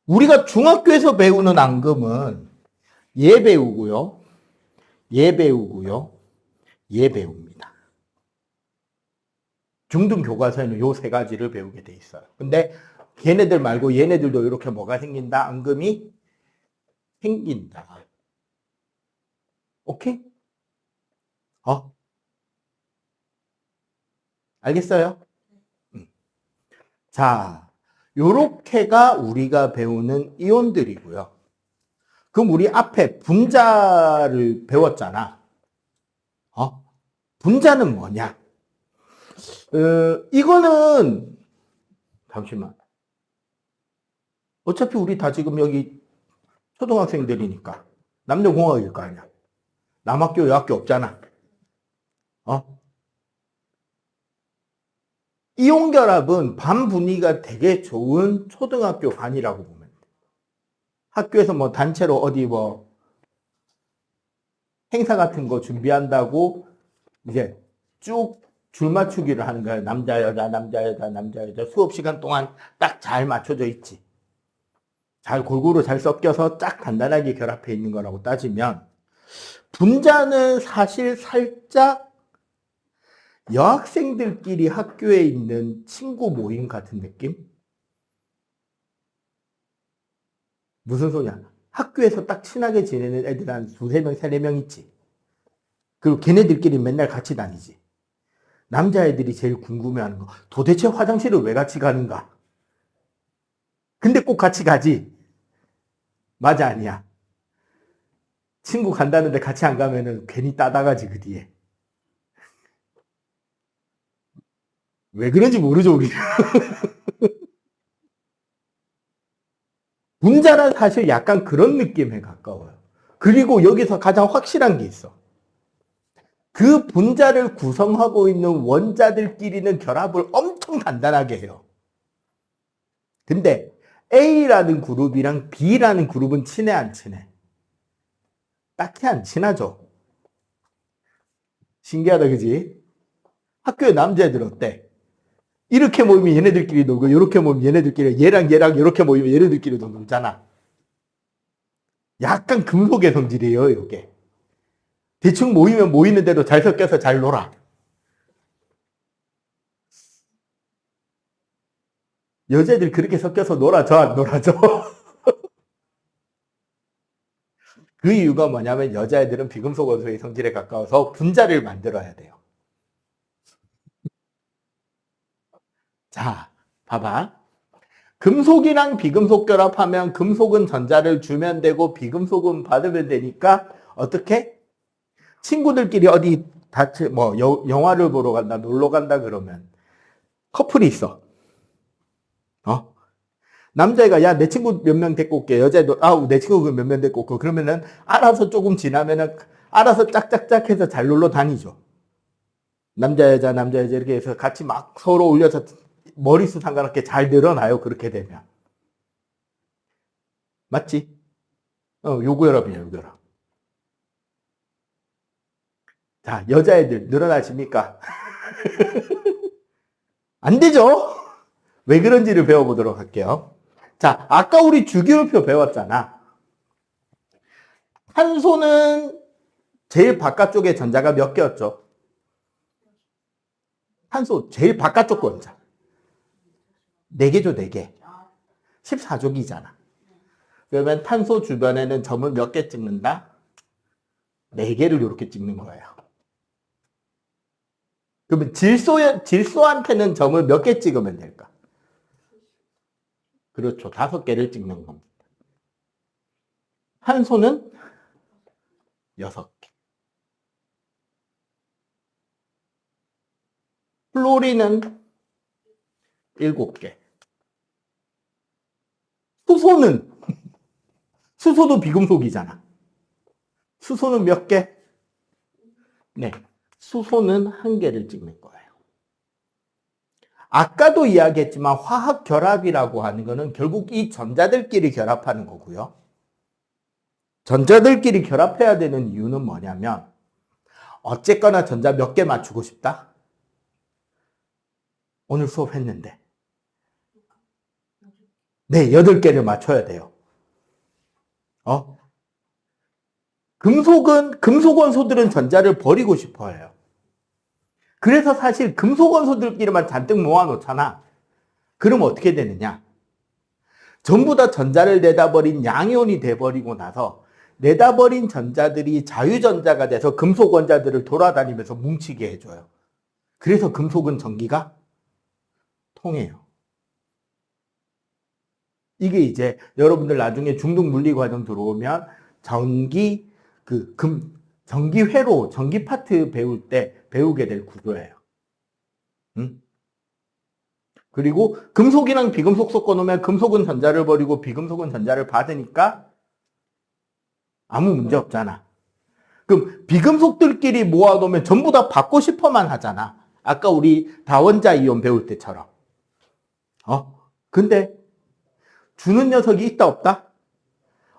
우리가 중학교에서 배우는 앙금은 얘 배우고요, 얘 배우고요, 얘 배웁니다. 중등 교과서에는 요 3가지를 배우게 돼 있어요. 근데 걔네들 말고 얘네들도 이렇게 뭐가 생긴다? 앙금이 생긴다. 오케이? 알겠어요? 자, 요렇게가 우리가 배우는 이온들이고요. 그럼 우리 앞에 분자를 배웠잖아. 분자는 뭐냐? 이거는 잠시만. 어차피 우리 다 지금 여기 초등학생들이니까. 남녀공학일 거 아니야. 남학교, 여학교 없잖아. 어? 이온결합은 반 분위기가 되게 좋은 초등학교 반이라고 보면 돼. 학교에서 뭐 단체로 어디 뭐 행사 같은 거 준비한다고 이제 쭉 줄 맞추기를 하는 거야. 남자, 여자, 남자, 여자, 남자, 여자. 수업 시간 동안 딱 잘 맞춰져 있지. 잘 골고루 잘 섞여서 딱 단단하게 결합해 있는 거라고 따지면 분자는 사실 살짝 여학생들끼리 학교에 있는 친구 모임 같은 느낌? 무슨 소리야? 학교에서 딱 친하게 지내는 애들 한 두세 명, 세네 명 있지. 그리고 걔네들끼리 맨날 같이 다니지. 남자애들이 제일 궁금해하는 거. 도대체 화장실을 왜 같이 가는가? 근데 꼭 같이 가지. 맞아, 아니야. 친구 간다는데 같이 안 가면은 괜히 따다가지, 그 뒤에. 왜 그런지 모르죠, 우리. 분자란 사실 약간 그런 느낌에 가까워요. 그리고 여기서 가장 확실한 게 있어. 그 분자를 구성하고 있는 원자들끼리는 결합을 엄청 단단하게 해요. 근데 A라는 그룹이랑 B라는 그룹은 친해, 안 친해? 딱히 안 친하죠. 신기하다, 그지? 학교에 남자애들 어때? 이렇게 모이면 얘네들끼리 놀고, 이렇게 모이면 얘네들끼리, 얘랑 이렇게 모이면 얘네들끼리도 놀잖아. 약간 금속의 성질이에요, 이게. 대충 모이면 모이는 대로 잘 섞여서 잘 놀아. 여자애들 그렇게 섞여서 놀아줘, 안 놀아줘? 그 이유가 뭐냐면 여자애들은 비금속 원소의 성질에 가까워서 분자를 만들어야 돼요. 자, 봐봐. 금속이랑 비금속 결합하면 금속은 전자를 주면 되고 비금속은 받으면 되니까 어떻게? 친구들끼리 어디 뭐 영화를 보러 간다, 놀러 간다 그러면 커플이 있어. 어? 남자애가 야 내 친구 몇 명 데리고 올게. 여자애도 내 친구 몇 명 데리고 올게. 그러면은 알아서 조금 지나면은 알아서 짝짝짝 해서 잘 놀러 다니죠. 남자 여자 이렇게 해서 같이 막 서로 올려서 머리수 상관없게 잘 늘어나요. 그렇게 되면. 맞지? 요구혈압이야, 요구혈압. 자, 여자애들 늘어나십니까? 안 되죠? 왜 그런지를 배워보도록 할게요. 자, 아까 우리 주기율표 배웠잖아. 탄소는 제일 바깥쪽에 전자가 몇 개였죠? 탄소 제일 바깥쪽 원자. 4개죠, 4개. 14족이잖아. 그러면 탄소 주변에는 점을 몇 개 찍는다? 4개를 이렇게 찍는 거예요. 그러면 질소한테는 점을 몇 개 찍으면 될까? 그렇죠. 5개를 찍는 겁니다. 탄소는 6개. 플로린은 7개. 수소는, 수소도 비금속이잖아. 수소는 몇 개? 네. 수소는 1개를 찍는 거예요. 아까도 이야기했지만 화학 결합이라고 하는 거는 결국 이 전자들끼리 결합하는 거고요. 전자들끼리 결합해야 되는 이유는 뭐냐면 어쨌거나 전자 몇 개 맞추고 싶다? 오늘 수업했는데 네, 8개를 맞춰야 돼요. 금속 원소들은 전자를 버리고 싶어 해요. 그래서 사실 금속 원소들끼리만 잔뜩 모아놓잖아. 그럼 어떻게 되느냐? 전부 다 전자를 내다버린 양이온이 돼버리고 나서 내다버린 전자들이 자유전자가 돼서 금속 원자들을 돌아다니면서 뭉치게 해줘요. 그래서 금속은 전기가 통해요. 이게 이제 여러분들 나중에 중등 물리 과정 들어오면 전기회로, 전기 파트 배울 때 배우게 될 구조예요. 응? 그리고 금속이랑 비금속 섞어놓으면 금속은 전자를 버리고 비금속은 전자를 받으니까 아무 문제 없잖아. 그럼 비금속들끼리 모아놓으면 전부 다 받고 싶어만 하잖아. 아까 우리 다원자 이온 배울 때처럼. 근데 주는 녀석이 있다 없다?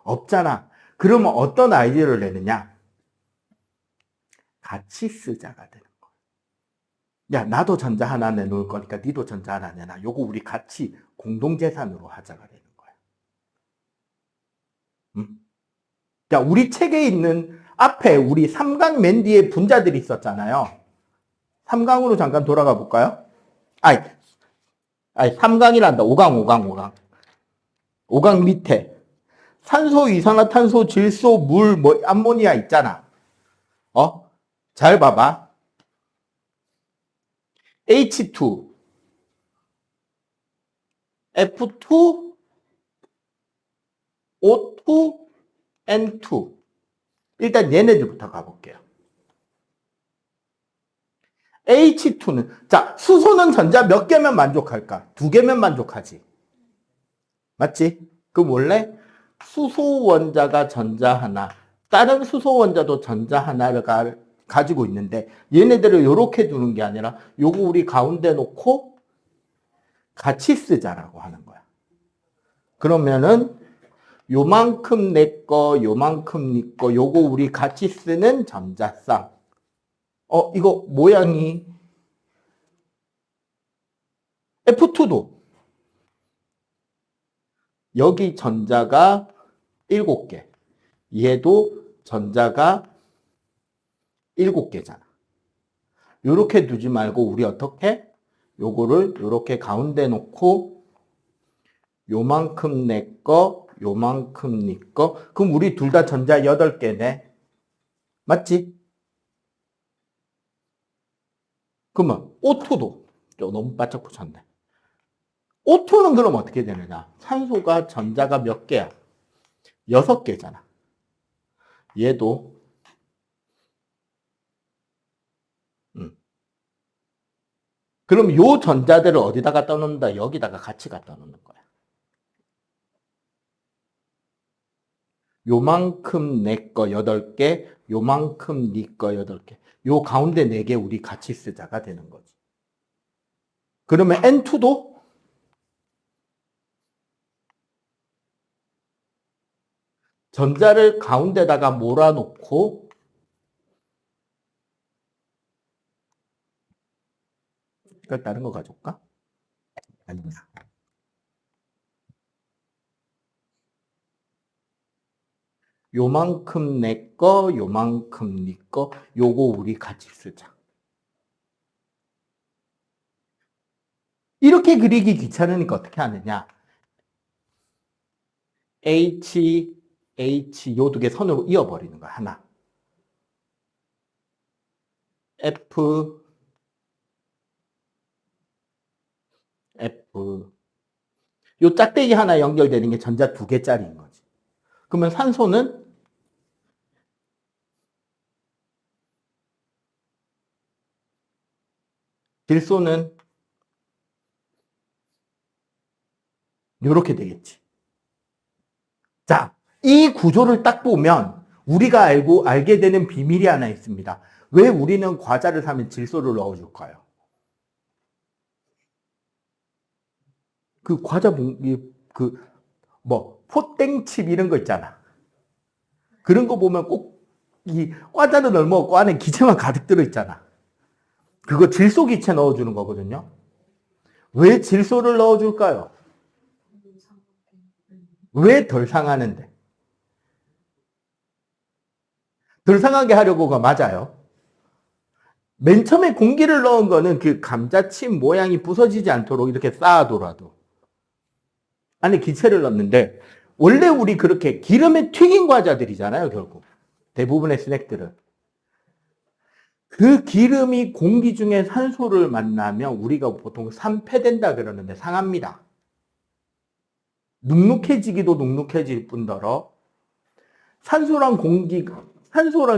없잖아. 그러면 어떤 아이디어를 내느냐? 같이 쓰자가 되는 거야. 야, 나도 전자 하나 내놓을 거니까 니도 전자 하나 내놔. 요거 우리 같이 공동재산으로 하자가 되는 거야. 자, 우리 책에 있는 앞에 우리 3강 맨 뒤에 분자들이 있었잖아요. 3강으로 잠깐 돌아가 볼까요? 아니 3강이란다. 5강. 5강 밑에 산소, 이산화탄소, 질소, 물, 암모니아 있잖아. 잘 봐봐. H2, F2, O2, N2. 일단 얘네들부터 가볼게요. H2는, 자, 수소는 전자 몇 개면 만족할까? 2개면 만족하지. 맞지? 그럼 원래 수소 원자가 전자 하나, 다른 수소 원자도 전자 하나를 가지고 있는데 얘네들을 이렇게 두는 게 아니라 요거 우리 가운데 놓고 같이 쓰자라고 하는 거야. 그러면은 요만큼 내 거, 요만큼 네 거, 요거 우리 같이 쓰는 전자쌍. 이거 모양이 F2도 여기 전자가 7개. 얘도 전자가 7개잖아. 요렇게 두지 말고 우리 어떻게? 요거를 요렇게 가운데 놓고 요만큼 내 거, 요만큼 네 거. 그럼 우리 둘 다 전자 8개네. 맞지? 그러면 O2도 너무 바짝 붙였네. O2는 그럼 어떻게 되느냐? 산소가 전자가 몇 개야? 6개잖아. 얘도 그럼 요 전자들을 어디다 갖다 놓는다? 여기다가 같이 갖다 놓는 거야. 요만큼 내 거 8개, 요만큼 네 거 8개. 요 가운데 4개 우리 같이 쓰자가 되는 거지. 그러면 N2도 전자를 가운데다가 몰아놓고 이걸 다른 거 가져올까? 아니야. 요만큼 내 거, 요만큼 네 거, 요거 우리 같이 쓰자. 이렇게 그리기 귀찮으니까 어떻게 하느냐? H, 요 2개 선으로 이어버리는 거야, 하나. F, 요 짝대기 하나 연결되는 게 전자 2개짜리인 거지. 그러면 산소는 질소는 이렇게 되겠지. 자, 이 구조를 딱 보면 우리가 알게 되는 비밀이 하나 있습니다. 왜 우리는 과자를 사면 질소를 넣어줄까요? 그 과자 포땡칩 이런 거 있잖아. 그런 거 보면 꼭 이 과자를 넣고 안에 기체만 가득 들어있잖아. 그거 질소 기체 넣어주는 거거든요. 왜 질소를 넣어줄까요? 왜 덜 상하는데? 덜 상하게 하려고가 맞아요. 맨 처음에 공기를 넣은 거는 그 감자칩 모양이 부서지지 않도록 이렇게 쌓아둬라도 안에 기체를 넣는데 원래 우리 그렇게 기름에 튀긴 과자들이잖아요, 결국. 대부분의 스낵들은. 그 기름이 공기 중에 산소를 만나면 우리가 보통 산패된다 그러는데 상합니다. 눅눅해지기도 눅눅해질 뿐더러 산소랑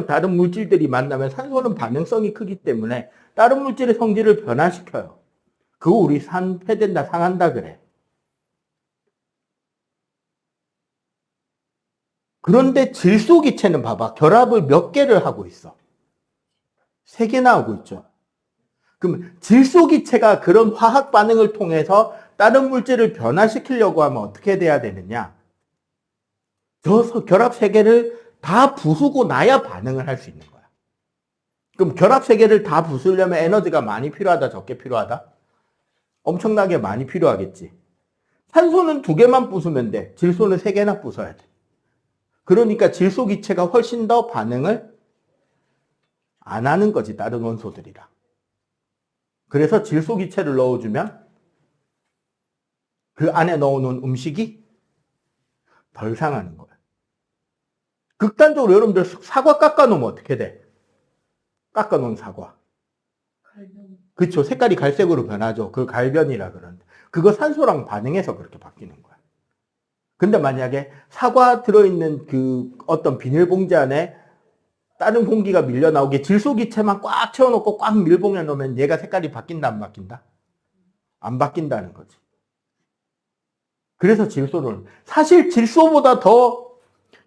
다른 물질들이 만나면 산소는 반응성이 크기 때문에 다른 물질의 성질을 변화시켜요. 그거 우리 산패된다, 상한다 그래. 그런데 질소기체는 봐봐. 결합을 몇 개를 하고 있어? 3개나 하고 있죠. 그럼 질소기체가 그런 화학 반응을 통해서 다른 물질을 변화시키려고 하면 어떻게 돼야 되느냐? 저 결합 3개를 다 부수고 나야 반응을 할 수 있는 거야. 그럼 결합 3개를 다 부수려면 에너지가 많이 필요하다, 적게 필요하다? 엄청나게 많이 필요하겠지. 산소는 2개만 부수면 돼. 질소는 3개나 부숴야 돼. 그러니까 질소기체가 훨씬 더 반응을 안 하는 거지, 다른 원소들이랑. 그래서 질소기체를 넣어주면 그 안에 넣어놓은 음식이 덜 상하는 거야. 극단적으로 여러분들 사과 깎아놓으면 어떻게 돼? 깎아놓은 사과. 그렇죠. 색깔이 갈색으로 변하죠. 그 갈변이라 그러는데. 그거 산소랑 반응해서 그렇게 바뀌는 거야. 근데 만약에 사과 들어있는 그 어떤 비닐봉지 안에 다른 공기가 밀려 나오게 질소기체만 꽉 채워놓고 꽉 밀봉해 놓으면 얘가 색깔이 바뀐다, 안 바뀐다? 안 바뀐다는 거지. 그래서 질소를, 사실 질소보다 더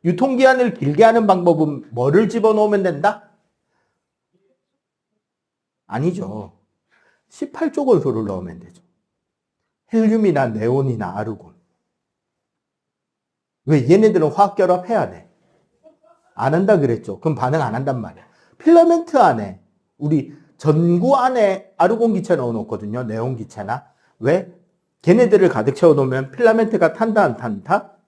유통기한을 길게 하는 방법은 뭐를 집어넣으면 된다? 아니죠. 18조 원소를 넣으면 되죠. 헬륨이나 네온이나 아르곤. 왜? 얘네들은 화학결합해야 돼. 안 한다 그랬죠. 그럼 반응 안 한단 말이야. 필라멘트 안에, 우리 전구 안에 아르곤 기체 넣어놓거든요. 네온 기체나. 왜? 걔네들을 가득 채워놓으면 필라멘트가 탄다, 안 탄다?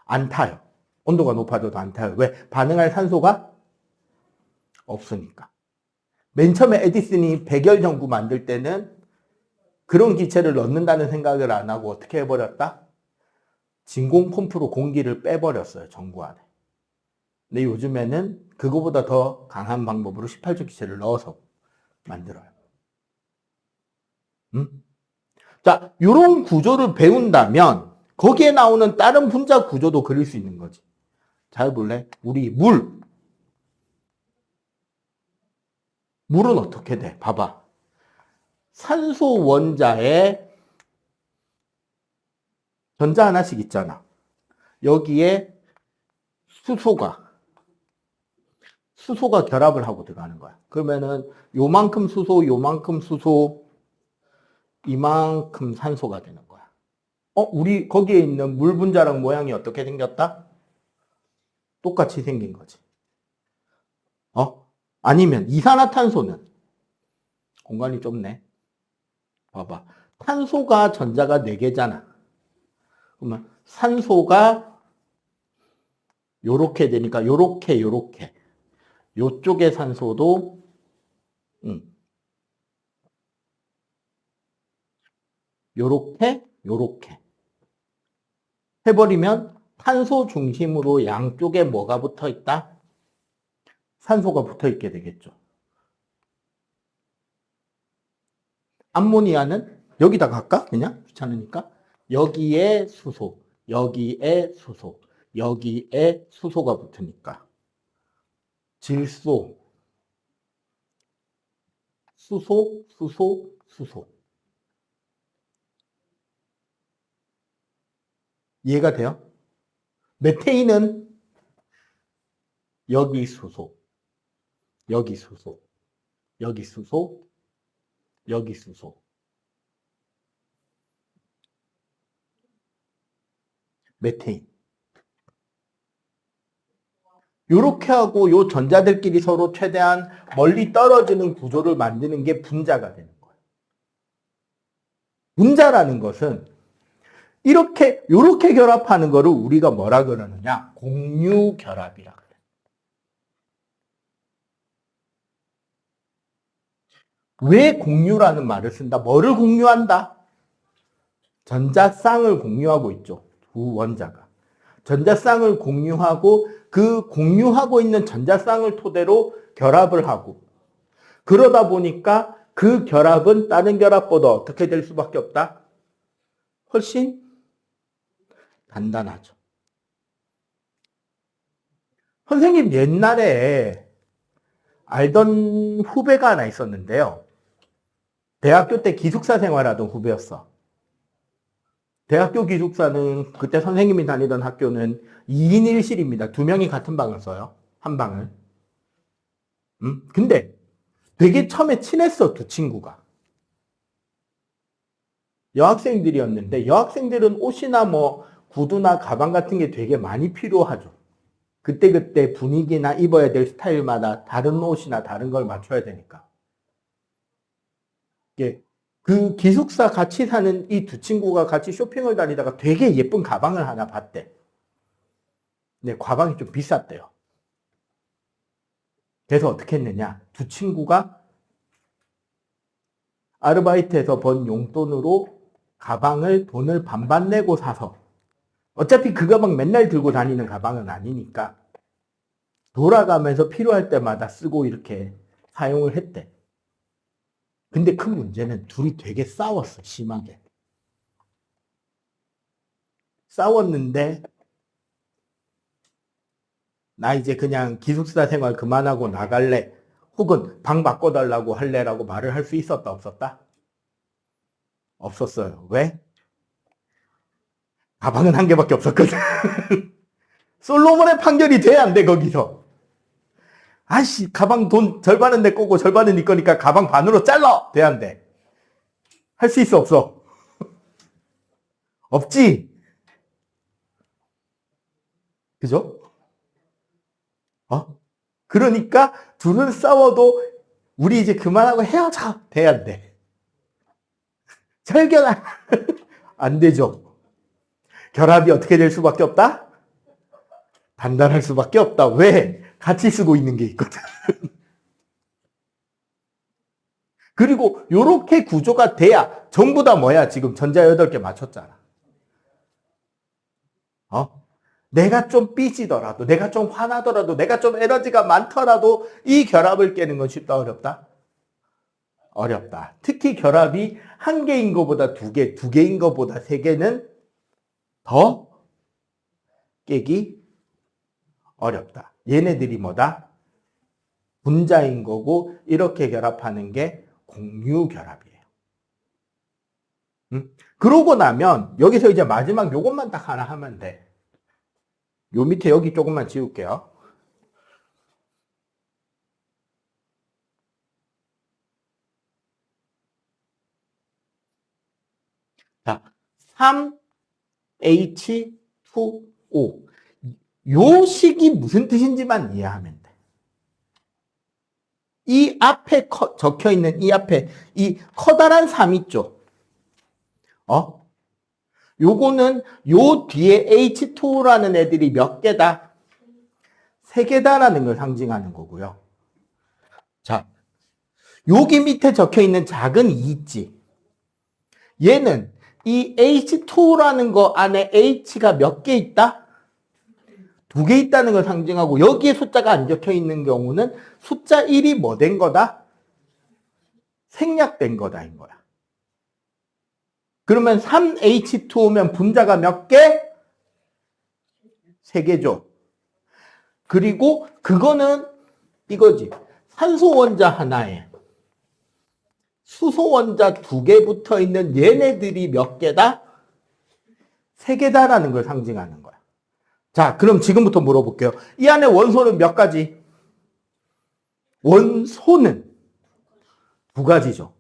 안 타요. 온도가 높아져도 안 타요. 왜? 반응할 산소가 없으니까. 맨 처음에 에디슨이 백열 전구 만들 때는 그런 기체를 넣는다는 생각을 안 하고 어떻게 해버렸다? 진공 펌프로 공기를 빼버렸어요. 전구 안에. 근데 요즘에는 그거보다 더 강한 방법으로 18조 기체를 넣어서 만들어요. 자, 이런 구조를 배운다면 거기에 나오는 다른 분자 구조도 그릴 수 있는 거지. 잘 볼래? 우리 물은 어떻게 돼? 봐봐. 산소 원자에 전자 하나씩 있잖아. 여기에 수소가 결합을 하고 들어가는 거야. 그러면은 요만큼 수소, 요만큼 수소, 이만큼 산소가 되는 거야. 우리 거기에 있는 물 분자랑 모양이 어떻게 생겼다? 똑같이 생긴 거지. 아니면 이산화탄소는 공간이 좁네. 봐봐. 탄소가 전자가 4개잖아. 그러면 산소가 요렇게 되니까 요렇게 요쪽의 산소도 요렇게 해버리면 탄소 중심으로 양쪽에 뭐가 붙어 있다? 산소가 붙어 있게 되겠죠. 암모니아는 여기다 갈까? 그냥 귀찮으니까. 여기에 수소, 여기에 수소, 여기에 수소가 붙으니까. 질소, 수소. 이해가 돼요? 메테인은 여기 수소, 여기 수소, 여기 수소, 여기 수소. 메테인. 요렇게 하고 요 전자들끼리 서로 최대한 멀리 떨어지는 구조를 만드는 게 분자가 되는 거예요. 분자라는 것은 요렇게 결합하는 거를 우리가 뭐라 그러느냐? 공유결합이라 그래. 왜 공유라는 말을 쓴다? 뭐를 공유한다? 전자쌍을 공유하고 있죠. 두 원자가. 전자쌍을 공유하고 그 공유하고 있는 전자쌍을 토대로 결합을 하고 그러다 보니까 그 결합은 다른 결합보다 어떻게 될 수밖에 없다? 훨씬 단단하죠. 선생님 옛날에 알던 후배가 하나 있었는데요. 대학교 때 기숙사 생활하던 후배였어. 대학교 기숙사는 그때 선생님이 다니던 학교는 2인 1실입니다. 2명이 같은 방을 써요. 한 방을. 근데 되게 처음에 친했어, 두 친구가. 여학생들이었는데 여학생들은 옷이나 뭐 구두나 가방 같은 게 되게 많이 필요하죠. 그때그때 분위기나 입어야 될 스타일마다 다른 옷이나 다른 걸 맞춰야 되니까. 그 기숙사 같이 사는 이 두 친구가 같이 쇼핑을 다니다가 되게 예쁜 가방을 하나 봤대. 근데 가방이 좀 비쌌대요. 그래서 어떻게 했느냐. 두 친구가 아르바이트에서 번 용돈으로 가방을 돈을 반반 내고 사서 어차피 그 가방 맨날 들고 다니는 가방은 아니니까 돌아가면서 필요할 때마다 쓰고 이렇게 사용을 했대. 근데 큰 문제는 둘이 되게 싸웠어, 심하게. 싸웠는데 나 이제 그냥 기숙사 생활 그만하고 나갈래. 혹은 방 바꿔달라고 할래라고 말을 할 수 있었다, 없었다? 없었어요. 왜? 가방은 한 개밖에 없었거든. 솔로몬의 판결이 돼, 안 돼, 거기서? 아씨, 가방 돈 절반은 내 거고 절반은 네 거니까 가방 반으로 잘라! 돼, 안 돼? 할 수 있어, 없어? 없지? 그죠? 그러니까 둘은 싸워도 우리 이제 그만하고 헤어져! 돼, 안 돼? 절견아! 안 되죠? 결합이 어떻게 될 수밖에 없다? 단단할 수밖에 없다. 왜? 같이 쓰고 있는 게 있거든. 그리고 요렇게 구조가 돼야 전부 다 뭐야? 지금 전자 8개 맞췄잖아. 내가 좀 삐지더라도, 내가 좀 화나더라도, 내가 좀 에너지가 많더라도 이 결합을 깨는 건 쉽다, 어렵다? 어렵다. 특히 결합이 한 개인 것보다 두 개, 두 개인 것보다 세 개는 더 깨기 어렵다. 얘네들이 뭐다? 분자인 거고 이렇게 결합하는 게 공유 결합이에요. 그러고 나면 여기서 이제 마지막 요것만 딱 하나 하면 돼. 요 밑에 여기 조금만 지울게요. 자, 3H2O. 요 식이 무슨 뜻인지만 이해하면 돼. 이 앞에 적혀 있는 이 앞에 이 커다란 3 있죠. 요거는 요 뒤에 H2O라는 애들이 몇 개다? 3개다라는 걸 상징하는 거고요. 자, 여기 밑에 적혀 있는 작은 2 있지. 얘는 이 H2O라는 거 안에 H가 몇 개 있다? 2개 있다는 걸 상징하고 여기에 숫자가 안 적혀 있는 경우는 숫자 1이 뭐 된 거다? 생략된 거다인 거야. 그러면 3H2O면 분자가 몇 개? 3개죠. 그리고 그거는 이거지. 산소 원자 하나에 수소 원자 2개 붙어 있는 얘네들이 몇 개다? 3개다라는 걸 상징하는 거야. 자, 그럼 지금부터 물어볼게요. 이 안에 원소는 몇 가지? 원소는 2가지죠.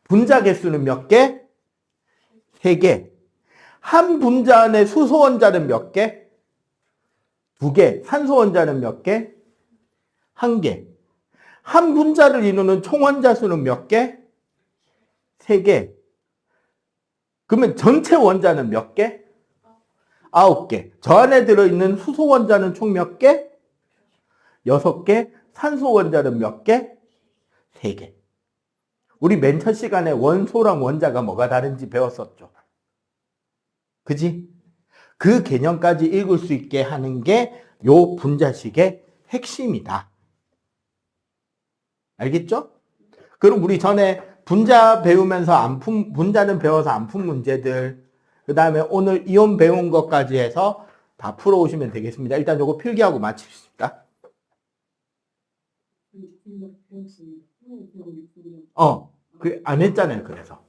분자 개수는 몇 개? 3개. 한 분자 안에 수소 원자는 몇 개? 2개. 산소 원자는 몇 개? 1개. 한 분자를 이루는 총 원자 수는 몇 개? 3개. 그러면 전체 원자는 몇 개? 9개. 저 안에 들어있는 수소 원자는 총 몇 개? 6개. 산소 원자는 몇 개? 3개. 우리 맨 첫 시간에 원소랑 원자가 뭐가 다른지 배웠었죠. 그지? 그 개념까지 읽을 수 있게 하는 게 요 분자식의 핵심이다. 알겠죠? 그럼 우리 전에 분자 배우면서 분자는 배워서 안 푼 문제들, 그 다음에 오늘 이온 배운 것까지 해서 다 풀어오시면 되겠습니다. 일단 요거 필기하고 마칩시다. 안 했잖아요, 그래서.